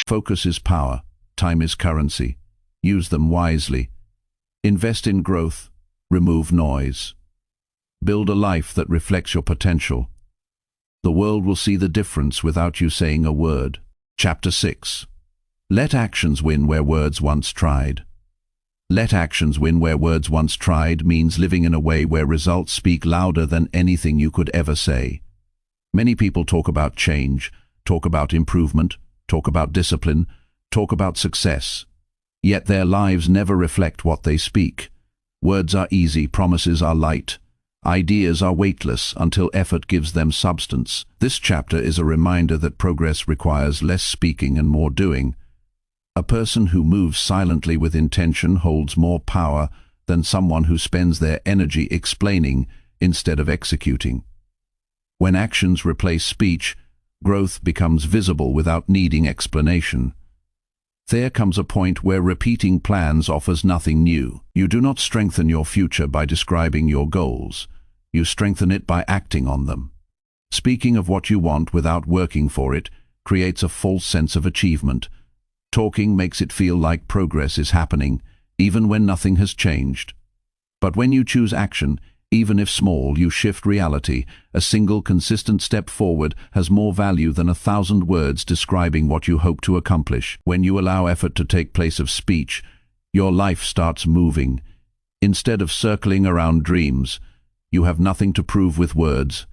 Focus is power. Time is currency. Use them wisely. Invest in growth. Remove noise. Build a life that reflects your potential. The world will see the difference without you saying a word. Chapter 6. Let actions win where words once tried. Let actions win where words once tried means living in a way where results speak louder than anything you could ever say. Many people talk about change, talk about improvement, talk about discipline, talk about success. Yet their lives never reflect what they speak. Words are easy, promises are light. Ideas are weightless until effort gives them substance. This chapter is a reminder that progress requires less speaking and more doing. A person who moves silently with intention holds more power than someone who spends their energy explaining instead of executing. When actions replace speech, growth becomes visible without needing explanation. There comes a point where repeating plans offers nothing new. You do not strengthen your future by describing your goals. You strengthen it by acting on them. Speaking of what you want without working for it creates a false sense of achievement. Talking makes it feel like progress is happening, even when nothing has changed. But when you choose action, even if small, you shift reality. A single consistent step forward has more value than 1,000 words describing what you hope to accomplish. When you allow effort to take place of speech, your life starts moving. Instead of circling around dreams, you have nothing to prove with words.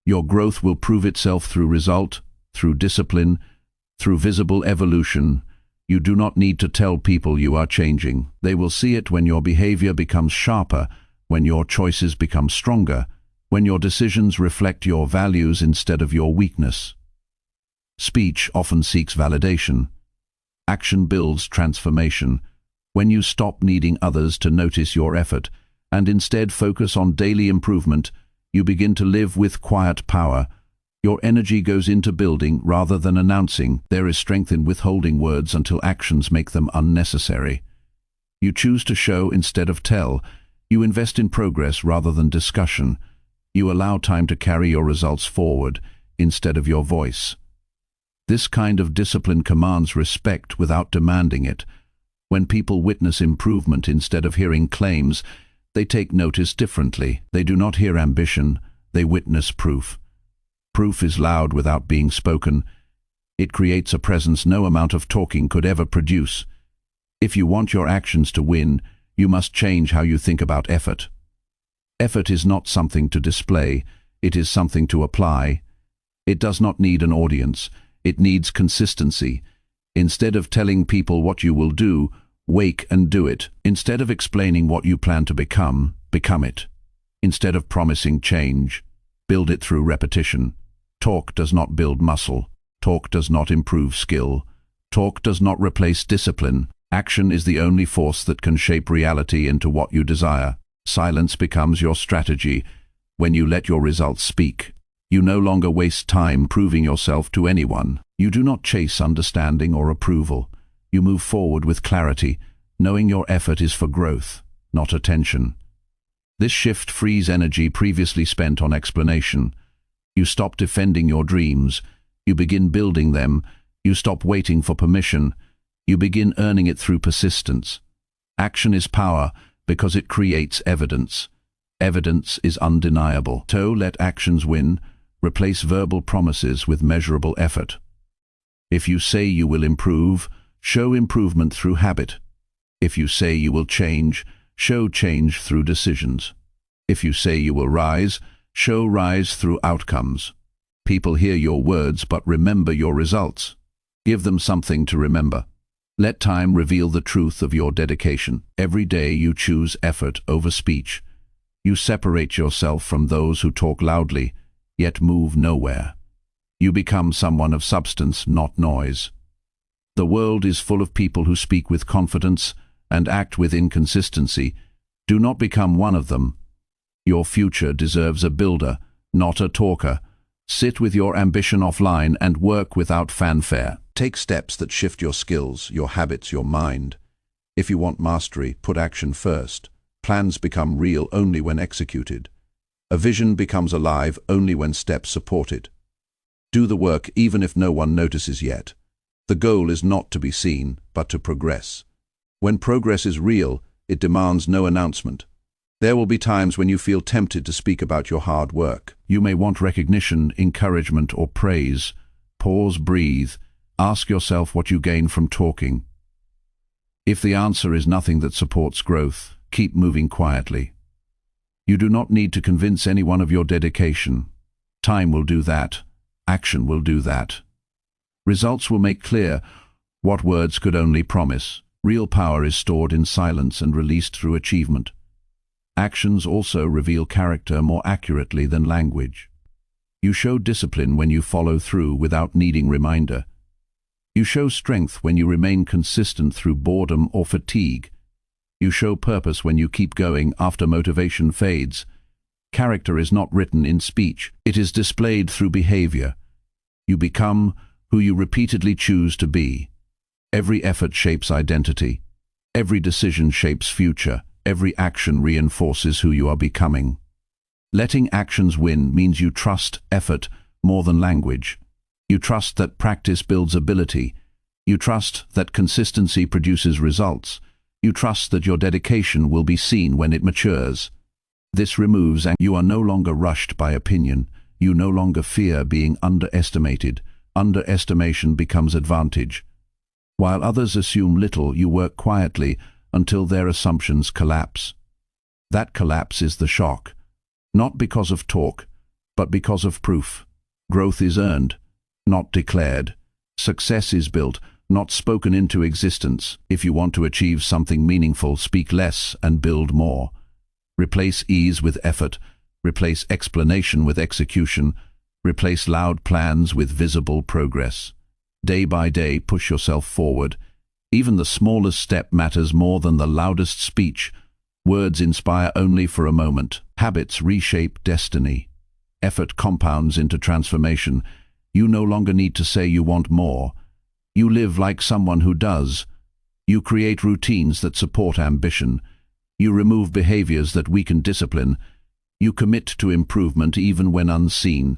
Your growth will prove itself through result, through discipline, through visible evolution. You do not need to tell people you are changing. They will see it when your behavior becomes sharper, when your choices become stronger, when your decisions reflect your values instead of your weakness. Speech often seeks validation. Action builds transformation. When you stop needing others to notice your effort and instead focus on daily improvement, you begin to live with quiet power. Your energy goes into building rather than announcing. There is strength in withholding words until actions make them unnecessary. You choose to show instead of tell. You invest in progress rather than discussion. You allow time to carry your results forward instead of your voice. This kind of discipline commands respect without demanding it. When people witness improvement instead of hearing claims, they take notice differently. They do not hear ambition, they witness proof. Proof is loud without being spoken. It creates a presence no amount of talking could ever produce. If you want your actions to win, you must change how you think about effort. Effort is not something to display, it is something to apply. It does not need an audience, it needs consistency. Instead of telling people what you will do, wake and do it. Instead of explaining what you plan to become, become it. Instead of promising change, build it through repetition. Talk does not build muscle. Talk does not improve skill. Talk does not replace discipline. Action is the only force that can shape reality into what you desire. Silence becomes your strategy when you let your results speak. You no longer waste time proving yourself to anyone. You do not chase understanding or approval. You move forward with clarity, knowing your effort is for growth, not attention. This shift frees energy previously spent on explanation. You stop defending your dreams. You begin building them. You stop waiting for permission. You begin earning it through persistence. Action is power because it creates evidence. Evidence is undeniable. So let actions win. Replace verbal promises with measurable effort. If you say you will improve, show improvement through habit. If you say you will change, show change through decisions. If you say you will rise, show rise through outcomes. People hear your words but remember your results. Give them something to remember. Let time reveal the truth of your dedication. Every day you choose effort over speech. You separate yourself from those who talk loudly, yet move nowhere. You become someone of substance, not noise. The world is full of people who speak with confidence and act with inconsistency. Do not become one of them. Your future deserves a builder, not a talker. Sit with your ambition offline and work without fanfare. Take steps that shift your skills, your habits, your mind. If you want mastery, put action first. Plans become real only when executed. A vision becomes alive only when steps support it. Do the work even if no one notices yet. The goal is not to be seen, but to progress. When progress is real, it demands no announcement. There will be times when you feel tempted to speak about your hard work. You may want recognition, encouragement, or praise. Pause, breathe. Ask yourself what you gain from talking. If the answer is nothing that supports growth, keep moving quietly. You do not need to convince anyone of your dedication. Time will do that. Action will do that. Results will make clear what words could only promise. Real power is stored in silence and released through achievement. Actions also reveal character more accurately than language. You show discipline when you follow through without needing reminder. You show strength when you remain consistent through boredom or fatigue. You show purpose when you keep going after motivation fades. Character is not written in speech, it is displayed through behavior. You become who you repeatedly choose to be. Every effort shapes identity. Every decision shapes future. Every action reinforces who you are becoming. Letting actions win means you trust effort more than language. You trust that practice builds ability. You trust that consistency produces results. You trust that your dedication will be seen when it matures. This removes anger. You are no longer rushed by opinion. You no longer fear being underestimated. Underestimation becomes advantage. While others assume little, you work quietly until their assumptions collapse. That collapse is the shock, not because of talk, but because of proof. Growth is earned, not declared. Success is built, not spoken into existence. If you want to achieve something meaningful, speak less and build more. Replace ease with effort. Replace explanation with execution. Replace loud plans with visible progress. Day by day, push yourself forward. Even the smallest step matters more than the loudest speech. Words inspire only for a moment. Habits reshape destiny. Effort compounds into transformation. You no longer need to say you want more. You live like someone who does. You create routines that support ambition. You remove behaviors that weaken discipline. You commit to improvement even when unseen.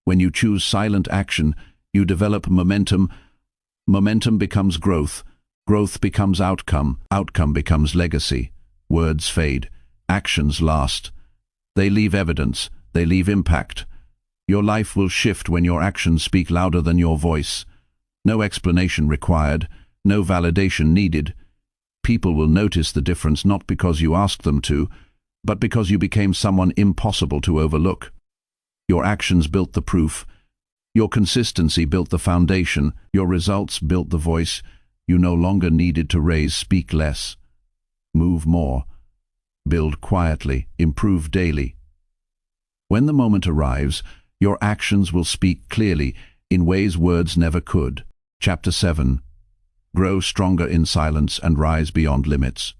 When you choose silent action, you develop momentum. Momentum becomes growth. Growth becomes outcome. Outcome becomes legacy. Words fade. Actions last. They leave evidence. They leave impact. Your life will shift when your actions speak louder than your voice. No explanation required. No validation needed. People will notice the difference not because you asked them to, but because you became someone impossible to overlook. Your actions built the proof. Your consistency built the foundation. Your results built the voice. You no longer needed to raise, speak less. Move more. Build quietly. Improve daily. When the moment arrives, your actions will speak clearly in ways words never could. Chapter 7. Grow stronger in silence and rise beyond limits.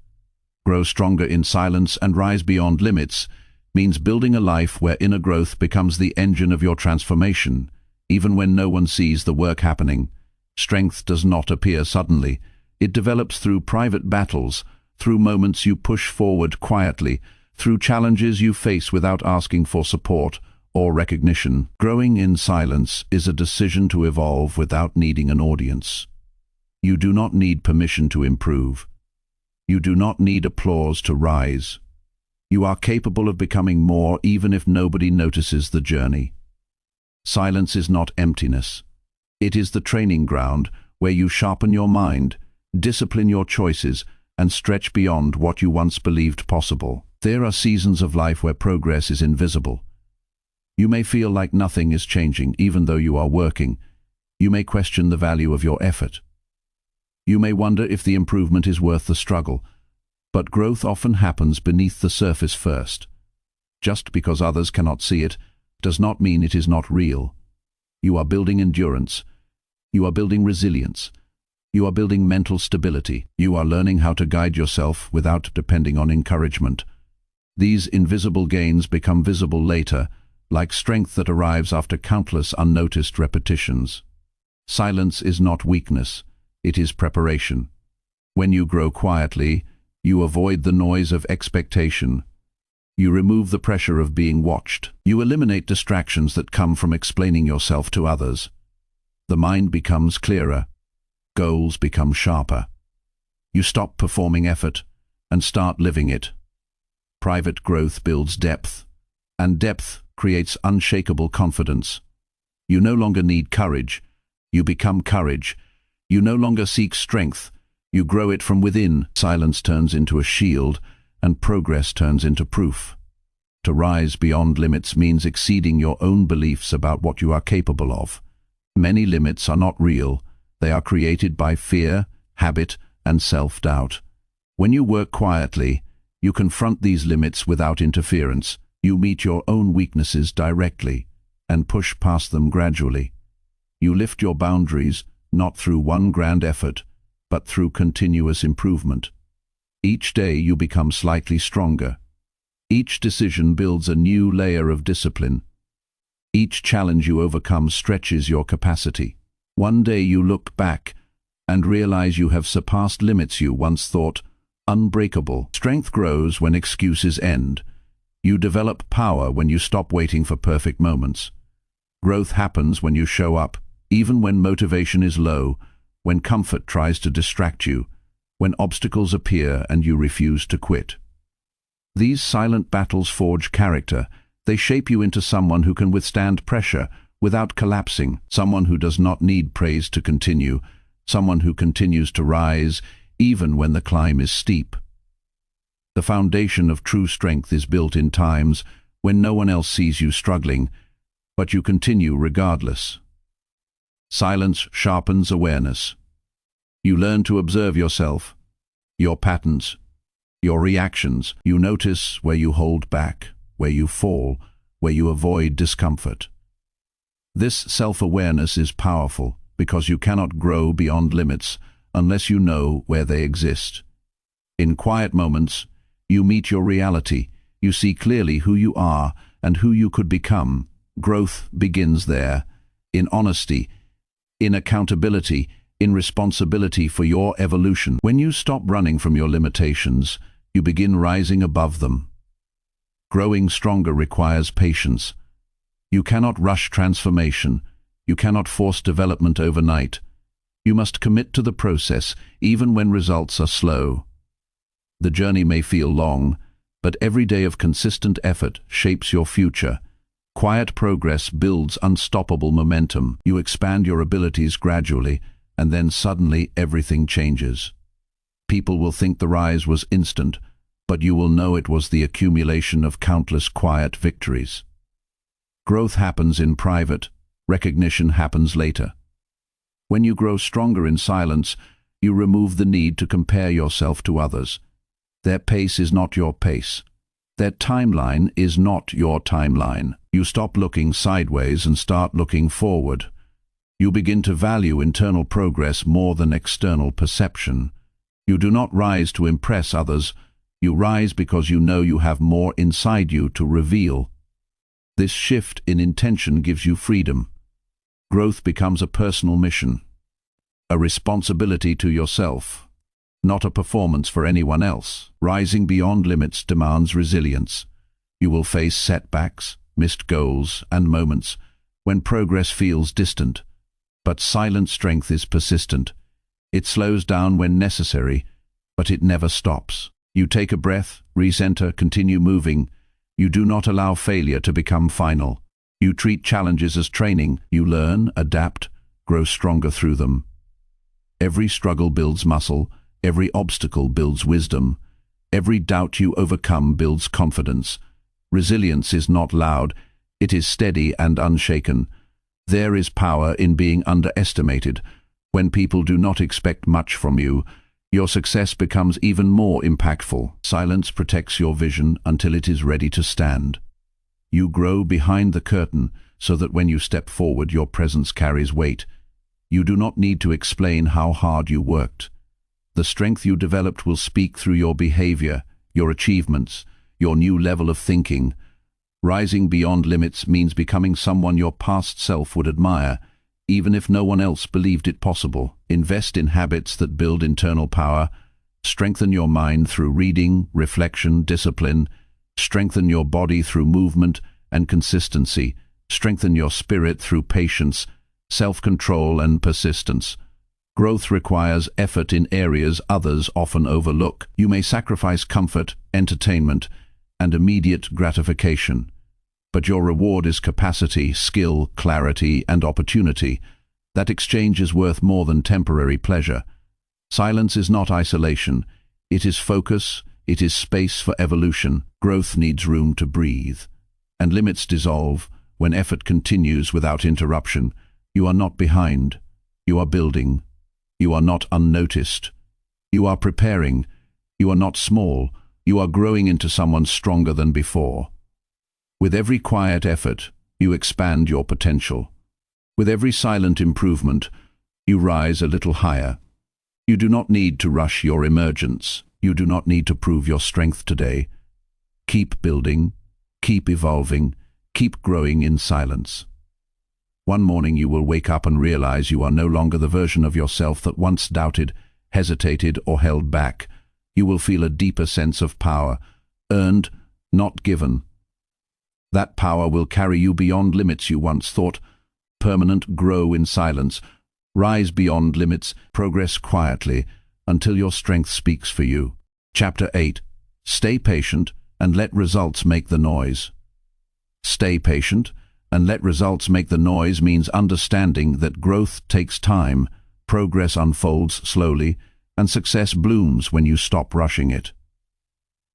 Grow stronger in silence and rise beyond limits means building a life where inner growth becomes the engine of your transformation, even when no one sees the work happening. Strength does not appear suddenly. It develops through private battles, through moments you push forward quietly, through challenges you face without asking for support or recognition. Growing in silence is a decision to evolve without needing an audience. You do not need permission to improve. You do not need applause to rise. You are capable of becoming more even if nobody notices the journey. Silence is not emptiness. It is the training ground where you sharpen your mind, discipline your choices, and stretch beyond what you once believed possible. There are seasons of life where progress is invisible. You may feel like nothing is changing even though you are working. You may question the value of your effort. You may wonder if the improvement is worth the struggle, but growth often happens beneath the surface first. Just because others cannot see it does not mean it is not real. You are building endurance. You are building resilience. You are building mental stability. You are learning how to guide yourself without depending on encouragement. These invisible gains become visible later, like strength that arrives after countless unnoticed repetitions. Silence is not weakness. It is preparation. When you grow quietly, you avoid the noise of expectation. You remove the pressure of being watched. You eliminate distractions that come from explaining yourself to others. The mind becomes clearer. Goals become sharper. You stop performing effort and start living it. Private growth builds depth, and depth creates unshakable confidence. You no longer need courage. You become courage. You no longer seek strength, you grow it from within. Silence turns into a shield, and progress turns into proof. To rise beyond limits means exceeding your own beliefs about what you are capable of. Many limits are not real. They are created by fear, habit, and self-doubt. When you work quietly, you confront these limits without interference. You meet your own weaknesses directly, and push past them gradually. You lift your boundaries, not through one grand effort, but through continuous improvement. Each day you become slightly stronger. Each decision builds a new layer of discipline. Each challenge you overcome stretches your capacity. One day you look back and realize you have surpassed limits you once thought unbreakable. Strength grows when excuses end. You develop power when you stop waiting for perfect moments. Growth happens when you show up, even when motivation is low, when comfort tries to distract you, when obstacles appear and you refuse to quit. These silent battles forge character. They shape you into someone who can withstand pressure without collapsing, someone who does not need praise to continue, someone who continues to rise even when the climb is steep. The foundation of true strength is built in times when no one else sees you struggling, but you continue regardless. Silence sharpens awareness. You learn to observe yourself, your patterns, your reactions. You notice where you hold back, where you fall, where you avoid discomfort. This self-awareness is powerful because you cannot grow beyond limits unless you know where they exist. In quiet moments, you meet your reality. You see clearly who you are and who you could become. Growth begins there, in honesty, in accountability, in responsibility for your evolution. When you stop running from your limitations, you begin rising above them. Growing stronger requires patience. You cannot rush transformation. You cannot force development overnight. You must commit to the process, even when results are slow. The journey may feel long, but every day of consistent effort shapes your future. Quiet progress builds unstoppable momentum. You expand your abilities gradually, and then suddenly everything changes. People will think the rise was instant, but you will know it was the accumulation of countless quiet victories. Growth happens in private, recognition happens later. When you grow stronger in silence, you remove the need to compare yourself to others. Their pace is not your pace. Their timeline is not your timeline. You stop looking sideways and start looking forward. You begin to value internal progress more than external perception. You do not rise to impress others. You rise because you know you have more inside you to reveal. This shift in intention gives you freedom. Growth becomes a personal mission, a responsibility to yourself, not a performance for anyone else. Rising beyond limits demands resilience. You will face setbacks, missed goals, and moments when progress feels distant. But silent strength is persistent. It slows down when necessary, but it never stops. You take a breath, recenter, continue moving. You do not allow failure to become final. You treat challenges as training. You learn, adapt, grow stronger through them. Every struggle builds muscle. Every obstacle builds wisdom. Every doubt you overcome builds confidence. Resilience is not loud. It is steady and unshaken. There is power in being underestimated. When people do not expect much from you, your success becomes even more impactful. Silence protects your vision until it is ready to stand. You grow behind the curtain so that when you step forward, your presence carries weight. You do not need to explain how hard you worked. The strength you developed will speak through your behavior, your achievements, your new level of thinking. Rising beyond limits means becoming someone your past self would admire, even if no one else believed it possible. Invest in habits that build internal power. Strengthen your mind through reading, reflection, discipline. Strengthen your body through movement and consistency. Strengthen your spirit through patience, self-control, and persistence. Growth requires effort in areas others often overlook. You may sacrifice comfort, entertainment, and immediate gratification. But your reward is capacity, skill, clarity, and opportunity. That exchange is worth more than temporary pleasure. Silence is not isolation. It is focus. It is space for evolution. Growth needs room to breathe. And limits dissolve when effort continues without interruption. You are not behind. You are building. You are not unnoticed. You are preparing. You are not small. You are growing into someone stronger than before. With every quiet effort, you expand your potential. With every silent improvement, you rise a little higher. You do not need to rush your emergence. You do not need to prove your strength today. Keep building, keep evolving, keep growing in silence. One morning you will wake up and realize you are no longer the version of yourself that once doubted, hesitated, or held back. You will feel a deeper sense of power, earned, not given. That power will carry you beyond limits you once thought. Permanent. Grow in silence. Rise beyond limits. Progress quietly until your strength speaks for you. Chapter 8. Stay patient and let results make the noise. Stay patient and let results make the noise means understanding that growth takes time, progress unfolds slowly, and success blooms when you stop rushing it.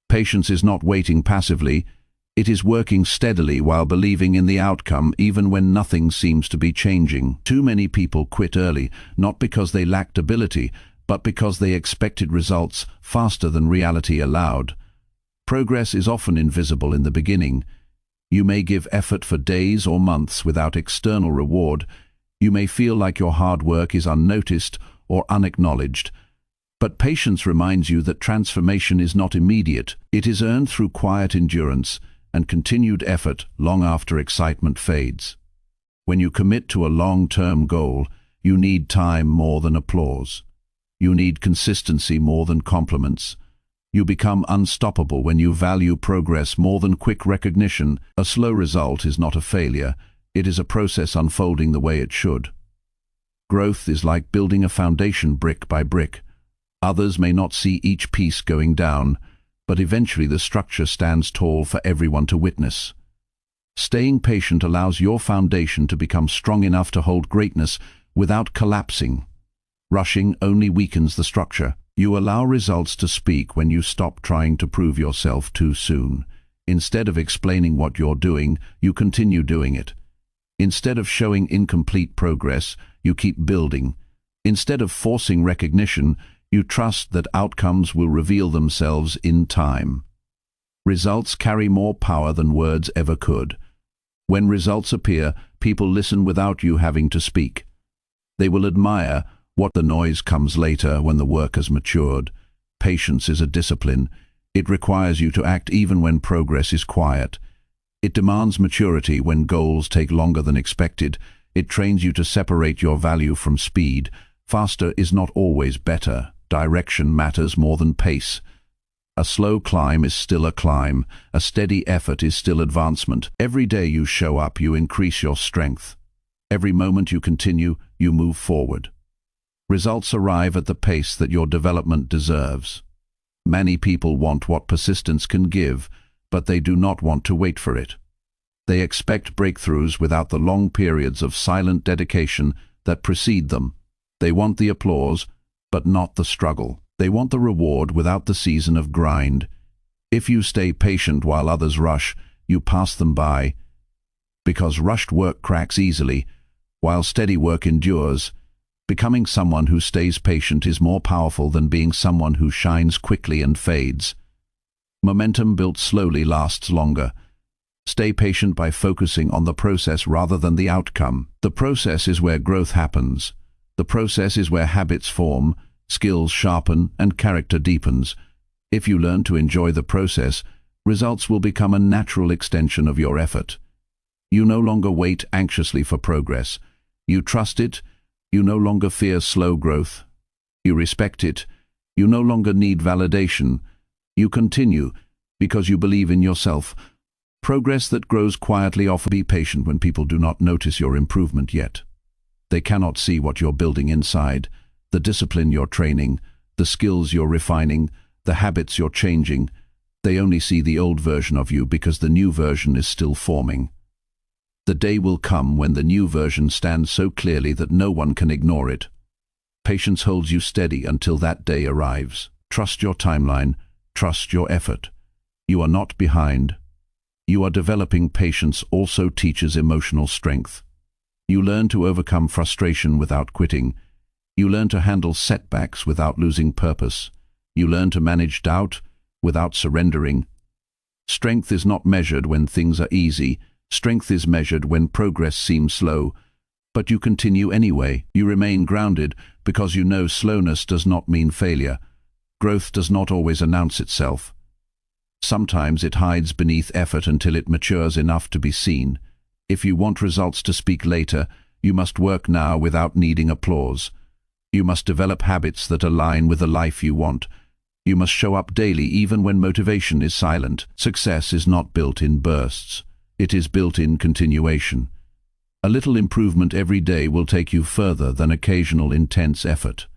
Patience is not waiting passively. It is working steadily while believing in the outcome even when nothing seems to be changing. Too many people quit early, not because they lacked ability, but because they expected results faster than reality allowed. Progress is often invisible in the beginning. You may give effort for days or months without external reward. You may feel like your hard work is unnoticed or unacknowledged. But patience reminds you that transformation is not immediate. It is earned through quiet endurance and continued effort long after excitement fades. When you commit to a long-term goal, you need time more than applause. You need consistency more than compliments. You become unstoppable when you value progress more than quick recognition. A slow result is not a failure. It is a process unfolding the way it should. Growth is like building a foundation brick by brick. Others may not see each piece going down, but eventually the structure stands tall for everyone to witness. Staying patient allows your foundation to become strong enough to hold greatness without collapsing. Rushing only weakens the structure. You allow results to speak when you stop trying to prove yourself too soon. Instead of explaining what you're doing, you continue doing it. Instead of showing incomplete progress, you keep building. Instead of forcing recognition, you trust that outcomes will reveal themselves in time. Results carry more power than words ever could. When results appear, people listen without you having to speak. They will admire what the noise comes later when the work has matured. Patience is a discipline. It requires you to act even when progress is quiet. It demands maturity when goals take longer than expected. It trains you to separate your value from speed. Faster is not always better. Direction matters more than pace. A slow climb is still a climb. A steady effort is still advancement. Every day you show up, you increase your strength. Every moment you continue, you move forward. Results arrive at the pace that your development deserves. Many people want what persistence can give, but they do not want to wait for it. They expect breakthroughs without the long periods of silent dedication that precede them. They want the applause, but not the struggle. They want the reward without the season of grind. If you stay patient while others rush, you pass them by. Because rushed work cracks easily, while steady work endures. Becoming someone who stays patient is more powerful than being someone who shines quickly and fades. Momentum built slowly lasts longer. Stay patient by focusing on the process rather than the outcome. The process is where growth happens. The process is where habits form, skills sharpen, and character deepens. If you learn to enjoy the process, results will become a natural extension of your effort. You no longer wait anxiously for progress. You trust it. You no longer fear slow growth. You respect it. You no longer need validation. You continue because you believe in yourself. Progress that grows quietly often. Be patient when people do not notice your improvement yet. They cannot see what you're building inside, the discipline you're training, the skills you're refining, the habits you're changing. They only see the old version of you because the new version is still forming. The day will come when the new version stands so clearly that no one can ignore it. Patience holds you steady until that day arrives. Trust your timeline. Trust your effort. You are not behind. You are developing. Patience also teaches emotional strength. You learn to overcome frustration without quitting. You learn to handle setbacks without losing purpose. You learn to manage doubt without surrendering. Strength is not measured when things are easy. Strength is measured when progress seems slow. But you continue anyway. You remain grounded because you know slowness does not mean failure. Growth does not always announce itself. Sometimes it hides beneath effort until it matures enough to be seen. If you want results to speak later, you must work now without needing applause. You must develop habits that align with the life you want. You must show up daily even when motivation is silent. Success is not built in bursts. It is built in continuation. A little improvement every day will take you further than occasional intense effort.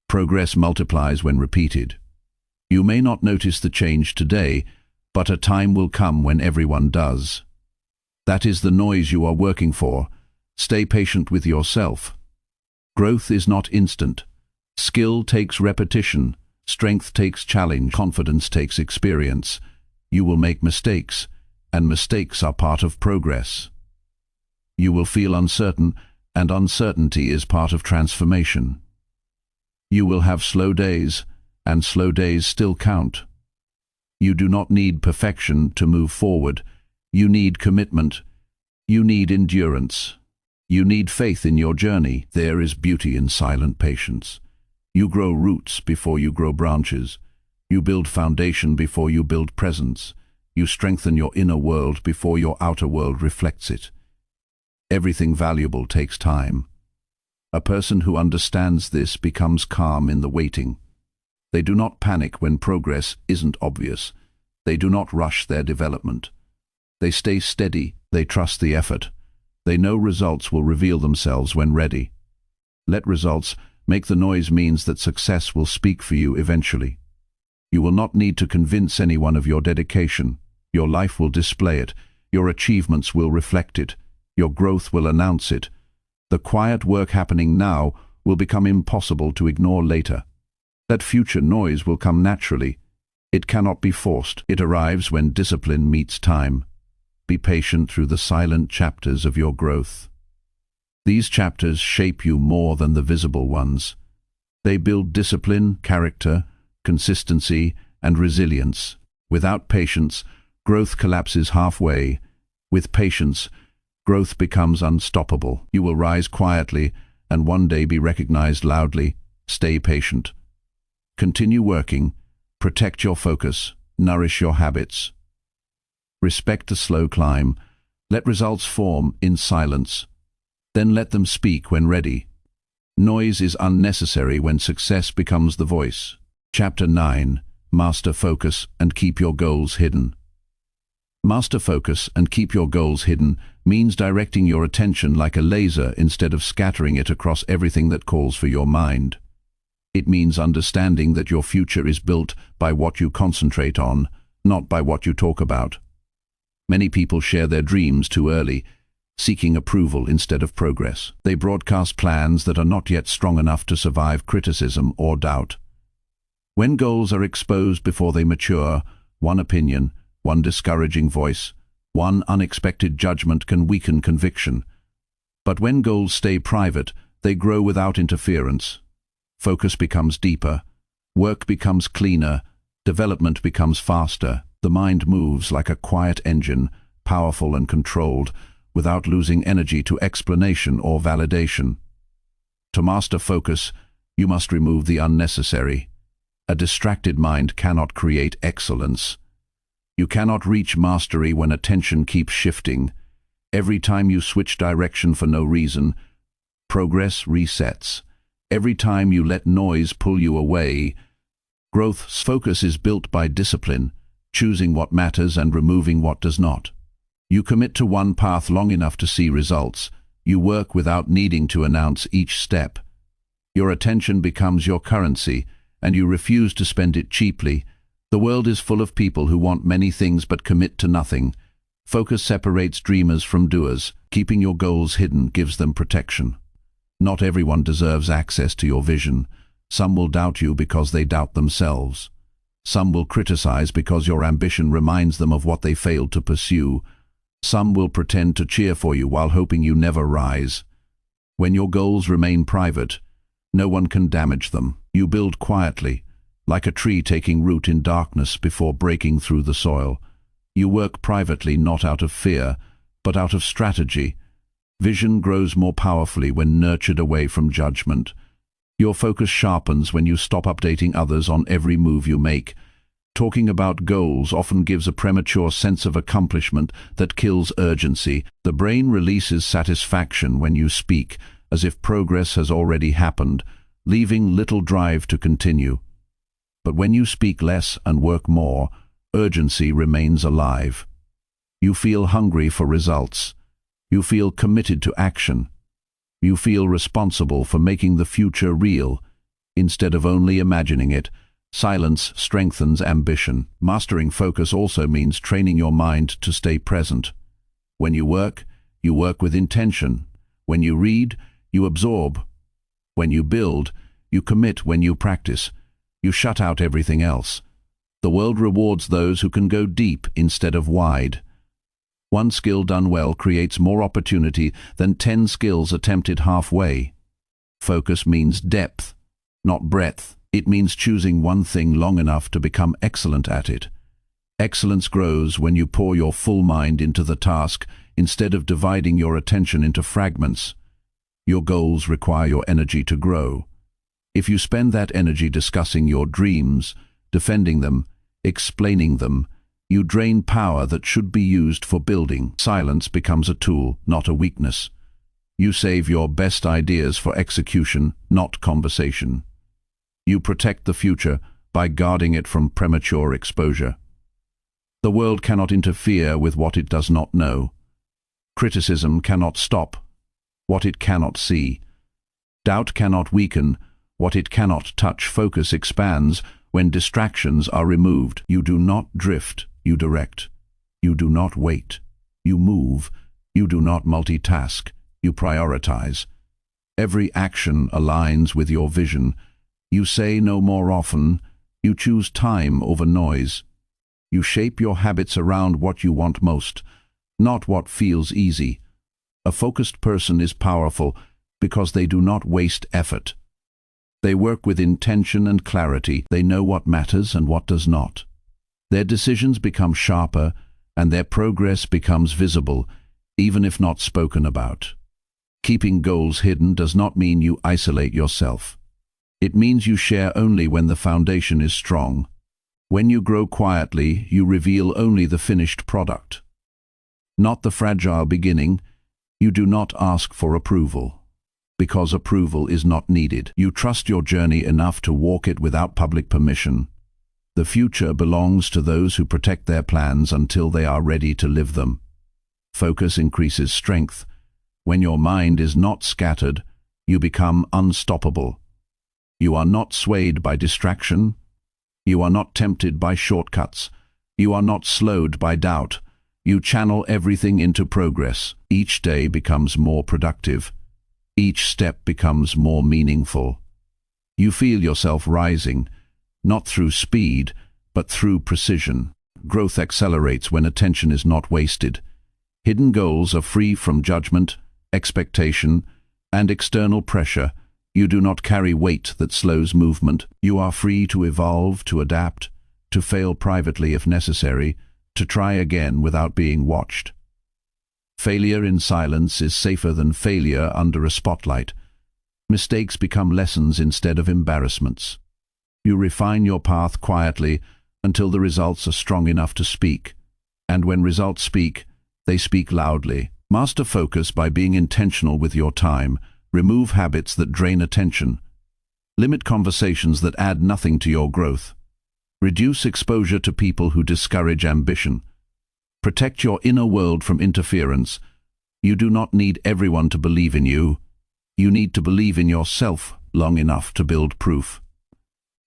Progress multiplies when repeated. You may not notice the change today, but a time will come when everyone does. That is the noise you are working for. Stay patient with yourself. Growth is not instant. Skill takes repetition. Strength takes challenge. Confidence takes experience. You will make mistakes, and mistakes are part of progress. You will feel uncertain, and uncertainty is part of transformation. You will have slow days, and slow days still count. You do not need perfection to move forward. You need commitment. You need endurance. You need faith in your journey. There is beauty in silent patience. You grow roots before you grow branches. You build foundation before you build presence. You strengthen your inner world before your outer world reflects it. Everything valuable takes time. A person who understands this becomes calm in the waiting. They do not panic when progress isn't obvious. They do not rush their development. They stay steady. They trust the effort. They know results will reveal themselves when ready. Let results make the noise means that success will speak for you eventually. You will not need to convince anyone of your dedication. Your life will display it. Your achievements will reflect it. Your growth will announce it. The quiet work happening now will become impossible to ignore later. That future noise will come naturally. It cannot be forced. It arrives when discipline meets time. Be patient through the silent chapters of your growth. These chapters shape you more than the visible ones. They build discipline, character, consistency, and resilience. Without patience, growth collapses halfway. With patience, growth becomes unstoppable. You will rise quietly and one day be recognized loudly. Stay patient. Continue working. Protect your focus. Nourish your habits. Respect the slow climb. Let results form in silence. Then let them speak when ready. Noise is unnecessary when success becomes the voice. Chapter 9. Master focus and keep your goals hidden. Master focus and keep your goals hidden means directing your attention like a laser instead of scattering it across everything that calls for your mind. It means understanding that your future is built by what you concentrate on, not by what you talk about. Many people share their dreams too early, seeking approval instead of progress. They broadcast plans that are not yet strong enough to survive criticism or doubt. When goals are exposed before they mature, one opinion, one discouraging voice, one unexpected judgment can weaken conviction. But when goals stay private, they grow without interference. Focus becomes deeper, work becomes cleaner, development becomes faster. The mind moves like a quiet engine, powerful and controlled, without losing energy to explanation or validation. To master focus, you must remove the unnecessary. A distracted mind cannot create excellence. You cannot reach mastery when attention keeps shifting. Every time you switch direction for no reason, progress resets. Every time you let noise pull you away, growth's focus is built by discipline, choosing what matters and removing what does not. You commit to one path long enough to see results. You work without needing to announce each step. Your attention becomes your currency, and you refuse to spend it cheaply. The world is full of people who want many things but commit to nothing. Focus separates dreamers from doers. Keeping your goals hidden gives them protection. Not everyone deserves access to your vision. Some will doubt you because they doubt themselves. Some will criticize because your ambition reminds them of what they failed to pursue. Some will pretend to cheer for you while hoping you never rise. When your goals remain private, no one can damage them. You build quietly, like a tree taking root in darkness before breaking through the soil. You work privately not out of fear, but out of strategy. Vision grows more powerfully when nurtured away from judgment. Your focus sharpens when you stop updating others on every move you make. Talking about goals often gives a premature sense of accomplishment that kills urgency. The brain releases satisfaction when you speak, as if progress has already happened, leaving little drive to continue. But when you speak less and work more, urgency remains alive. You feel hungry for results. You feel committed to action. You feel responsible for making the future real, instead of only imagining it. Silence strengthens ambition. Mastering focus also means training your mind to stay present. When you work with intention. When you read, you absorb. When you build, you commit. When you practice, you shut out everything else. The world rewards those who can go deep instead of wide. One skill done well creates more opportunity than 10 skills attempted halfway. Focus means depth, not breadth. It means choosing one thing long enough to become excellent at it. Excellence grows when you pour your full mind into the task instead of dividing your attention into fragments. Your goals require your energy to grow. If you spend that energy discussing your dreams, defending them, explaining them, you drain power that should be used for building. Silence becomes a tool, not a weakness. You save your best ideas for execution, not conversation. You protect the future by guarding it from premature exposure. The world cannot interfere with what it does not know. Criticism cannot stop what it cannot see. Doubt cannot weaken what it cannot touch. Focus expands when distractions are removed. You do not drift, you direct. You do not wait, you move. You do not multitask, you prioritize. Every action aligns with your vision. You say no more often. You choose time over noise. You shape your habits around what you want most, not what feels easy. A focused person is powerful because they do not waste effort. They work with intention and clarity. They know what matters and what does not. Their decisions become sharper and their progress becomes visible, even if not spoken about. Keeping goals hidden does not mean you isolate yourself. It means you share only when the foundation is strong. When you grow quietly, you reveal only the finished product, not the fragile beginning. You do not ask for approval, because approval is not needed. You trust your journey enough to walk it without public permission. The future belongs to those who protect their plans until they are ready to live them. Focus increases strength. When your mind is not scattered, you become unstoppable. You are not swayed by distraction. You are not tempted by shortcuts. You are not slowed by doubt. You channel everything into progress. Each day becomes more productive. Each step becomes more meaningful. You feel yourself rising, not through speed, but through precision. Growth accelerates when attention is not wasted. Hidden goals are free from judgment, expectation, and external pressure. You do not carry weight that slows movement. You are free to evolve, to adapt, to fail privately if necessary, to try again without being watched. Failure in silence is safer than failure under a spotlight. Mistakes become lessons instead of embarrassments. You refine your path quietly until the results are strong enough to speak. And when results speak, they speak loudly. Master focus by being intentional with your time. Remove habits that drain attention. Limit conversations that add nothing to your growth. Reduce exposure to people who discourage ambition. Protect your inner world from interference. You do not need everyone to believe in you. You need to believe in yourself long enough to build proof.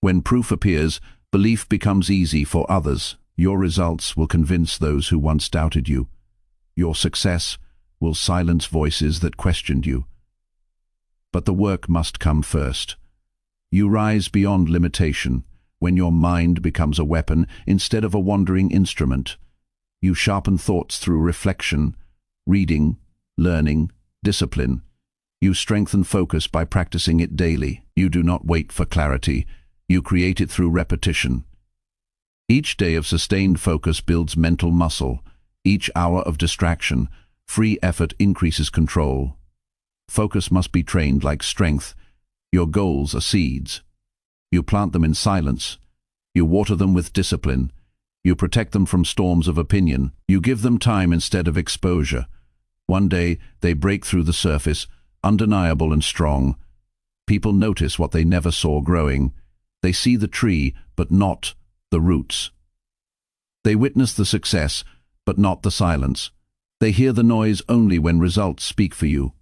When proof appears, belief becomes easy for others. Your results will convince those who once doubted you. Your success will silence voices that questioned you. But the work must come first. You rise beyond limitation when your mind becomes a weapon instead of a wandering instrument. You sharpen thoughts through reflection, reading, learning, discipline. You strengthen focus by practicing it daily. You do not wait for clarity. You create it through repetition. Each day of sustained focus builds mental muscle. Each hour of distraction, free effort increases control. Focus must be trained like strength. Your goals are seeds. You plant them in silence. You water them with discipline. You protect them from storms of opinion. You give them time instead of exposure. One day, they break through the surface, undeniable and strong. People notice what they never saw growing. They see the tree, but not the roots. They witness the success, but not the silence. They hear the noise only when results speak for you.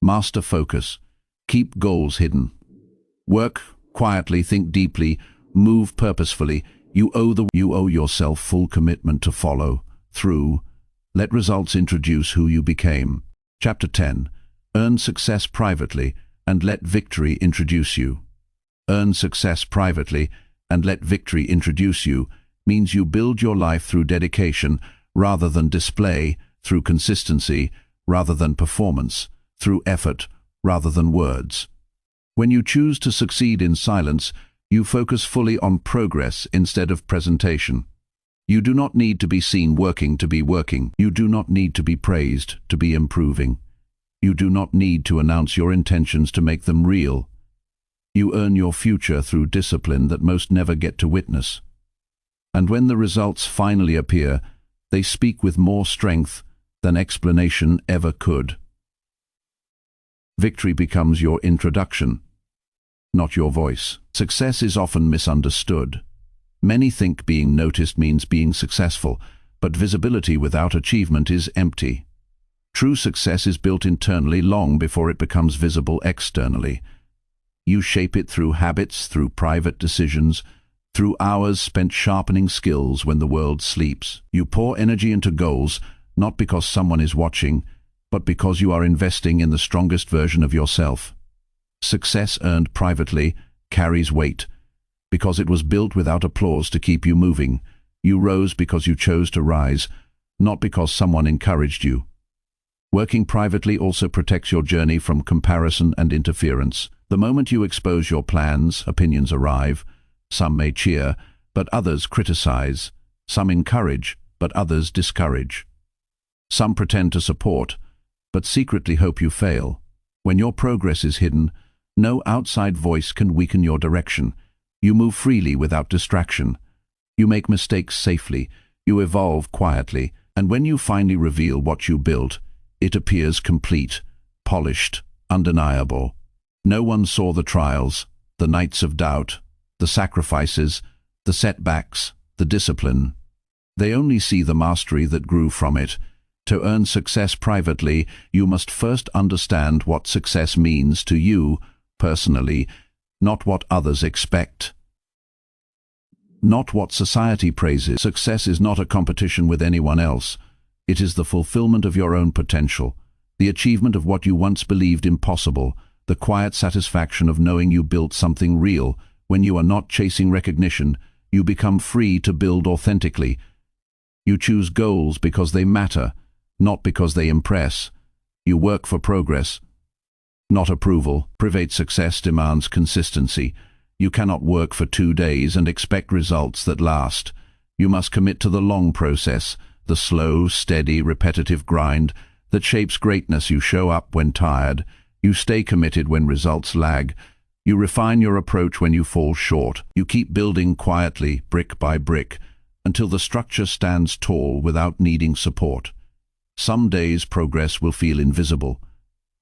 Master focus. Keep goals hidden. Work quietly, think deeply, move purposefully. You owe yourself full commitment to follow through. Let results introduce who you became. Chapter 10. Earn success privately and let victory introduce you. Earn success privately and let victory introduce you means you build your life through dedication rather than display, through consistency rather than performance, through effort rather than words. When you choose to succeed in silence, you focus fully on progress instead of presentation. You do not need to be seen working to be working. You do not need to be praised to be improving. You do not need to announce your intentions to make them real. You earn your future through discipline that most never get to witness. And when the results finally appear, they speak with more strength than explanation ever could. Victory becomes your introduction, not your voice. Success is often misunderstood. Many think being noticed means being successful, but visibility without achievement is empty. True success is built internally long before it becomes visible externally. You shape it through habits, through private decisions, through hours spent sharpening skills when the world sleeps. You pour energy into goals, not because someone is watching, but because you are investing in the strongest version of yourself. Success earned privately carries weight. Because it was built without applause to keep you moving. You rose because you chose to rise, not because someone encouraged you. Working privately also protects your journey from comparison and interference. The moment you expose your plans, opinions arrive. Some may cheer, but others criticize. Some encourage, but others discourage. Some pretend to support, but secretly hope you fail. When your progress is hidden, no outside voice can weaken your direction. You move freely without distraction. You make mistakes safely. You evolve quietly. And when you finally reveal what you built, it appears complete, polished, undeniable. No one saw the trials, the nights of doubt, the sacrifices, the setbacks, the discipline. They only see the mastery that grew from it. To earn success privately, you must first understand what success means to you, personally, not what others expect. Not what society praises. Success is not a competition with anyone else. It is the fulfillment of your own potential, the achievement of what you once believed impossible, the quiet satisfaction of knowing you built something real. When you are not chasing recognition, you become free to build authentically. You choose goals because they matter, not because they impress. You work for progress, not approval. Private success demands consistency. You cannot work for 2 days and expect results that last. You must commit to the long process, the slow, steady, repetitive grind that shapes greatness. You show up when tired. You stay committed when results lag. You refine your approach when you fall short. You keep building quietly, brick by brick, until the structure stands tall without needing support. Some days progress will feel invisible.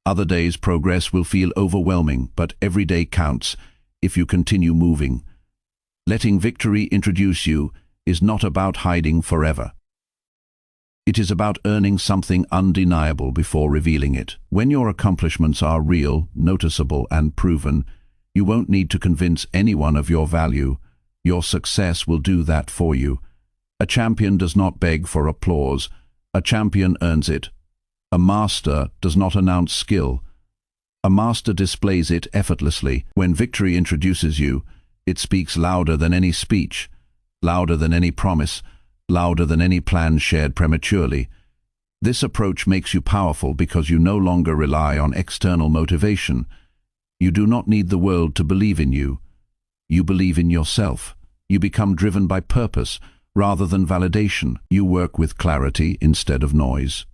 Other days progress will feel overwhelming, but every day counts if you continue moving. Letting victory introduce you is not about hiding forever. It is about earning something undeniable before revealing it. When your accomplishments are real, noticeable, and proven, you won't need to convince anyone of your value. Your success will do that for you. A champion does not beg for applause. A champion earns it. A master does not announce skill. A master displays it effortlessly. When victory introduces you, it speaks louder than any speech, louder than any promise, louder than any plan shared prematurely. This approach makes you powerful because you no longer rely on external motivation. You do not need the world to believe in you. You believe in yourself. You become driven by purpose rather than validation. You work with clarity instead of noise.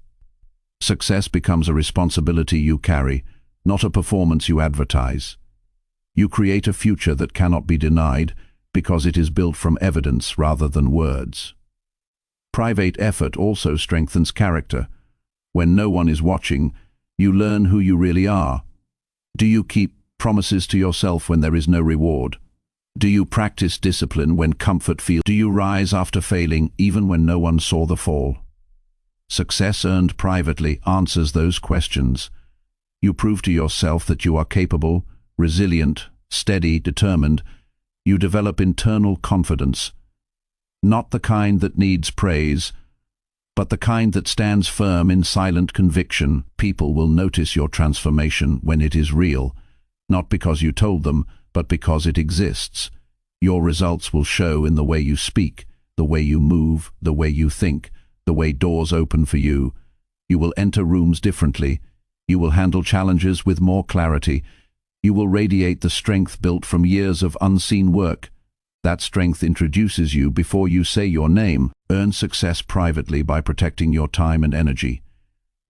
Success becomes a responsibility you carry, not a performance you advertise. You create a future that cannot be denied because it is built from evidence rather than words. Private effort also strengthens character. When no one is watching, you learn who you really are. Do you keep promises to yourself when there is no reward? Do you practice discipline when comfort feels? Do you rise after failing even when no one saw the fall? Success earned privately answers those questions. You prove to yourself that you are capable, resilient, steady, determined. You develop internal confidence. Not the kind that needs praise, but the kind that stands firm in silent conviction. People will notice your transformation when it is real, not because you told them, but because it exists. Your results will show in the way you speak, the way you move, the way you think, the way doors open for you. You will enter rooms differently. You will handle challenges with more clarity. You will radiate the strength built from years of unseen work. That strength introduces you before you say your name. Earn success privately by protecting your time and energy.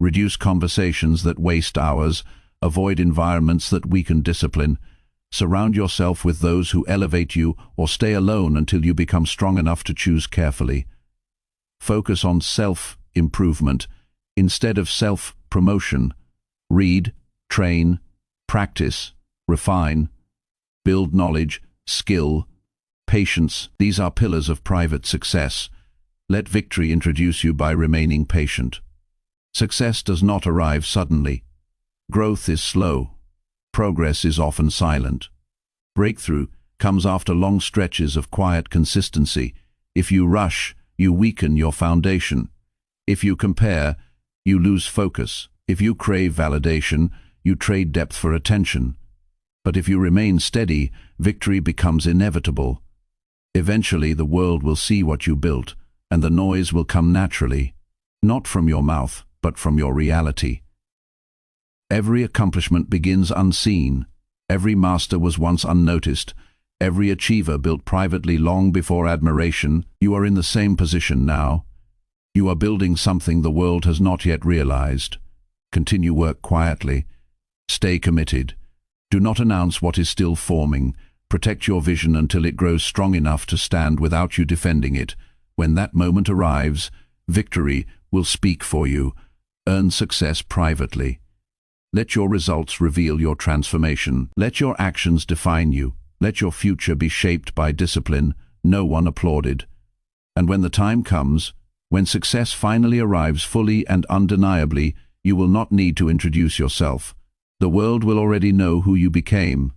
Reduce conversations that waste hours. Avoid environments that weaken discipline. Surround yourself with those who elevate you, or stay alone until you become strong enough to choose carefully. Focus on self-improvement instead of self-promotion. Read, train, practice, refine, build knowledge, skill, patience. These are pillars of private success. Let victory introduce you by remaining patient. Success does not arrive suddenly. Growth is slow. Progress is often silent. Breakthrough comes after long stretches of quiet consistency. If you rush, you weaken your foundation. If you compare, you lose focus. If you crave validation, you trade depth for attention. But if you remain steady, victory becomes inevitable. Eventually the world will see what you built, and the noise will come naturally, not from your mouth, but from your reality. Every accomplishment begins unseen. Every master was once unnoticed. Every achiever built privately long before admiration. You are in the same position now. You are building something the world has not yet realized. Continue work quietly. Stay committed. Do not announce what is still forming. Protect your vision until it grows strong enough to stand without you defending it. When that moment arrives, victory will speak for you. Earn success privately. Let your results reveal your transformation. Let your actions define you. Let your future be shaped by discipline. No one applauded. And when the time comes, when success finally arrives fully and undeniably, you will not need to introduce yourself. The world will already know who you became.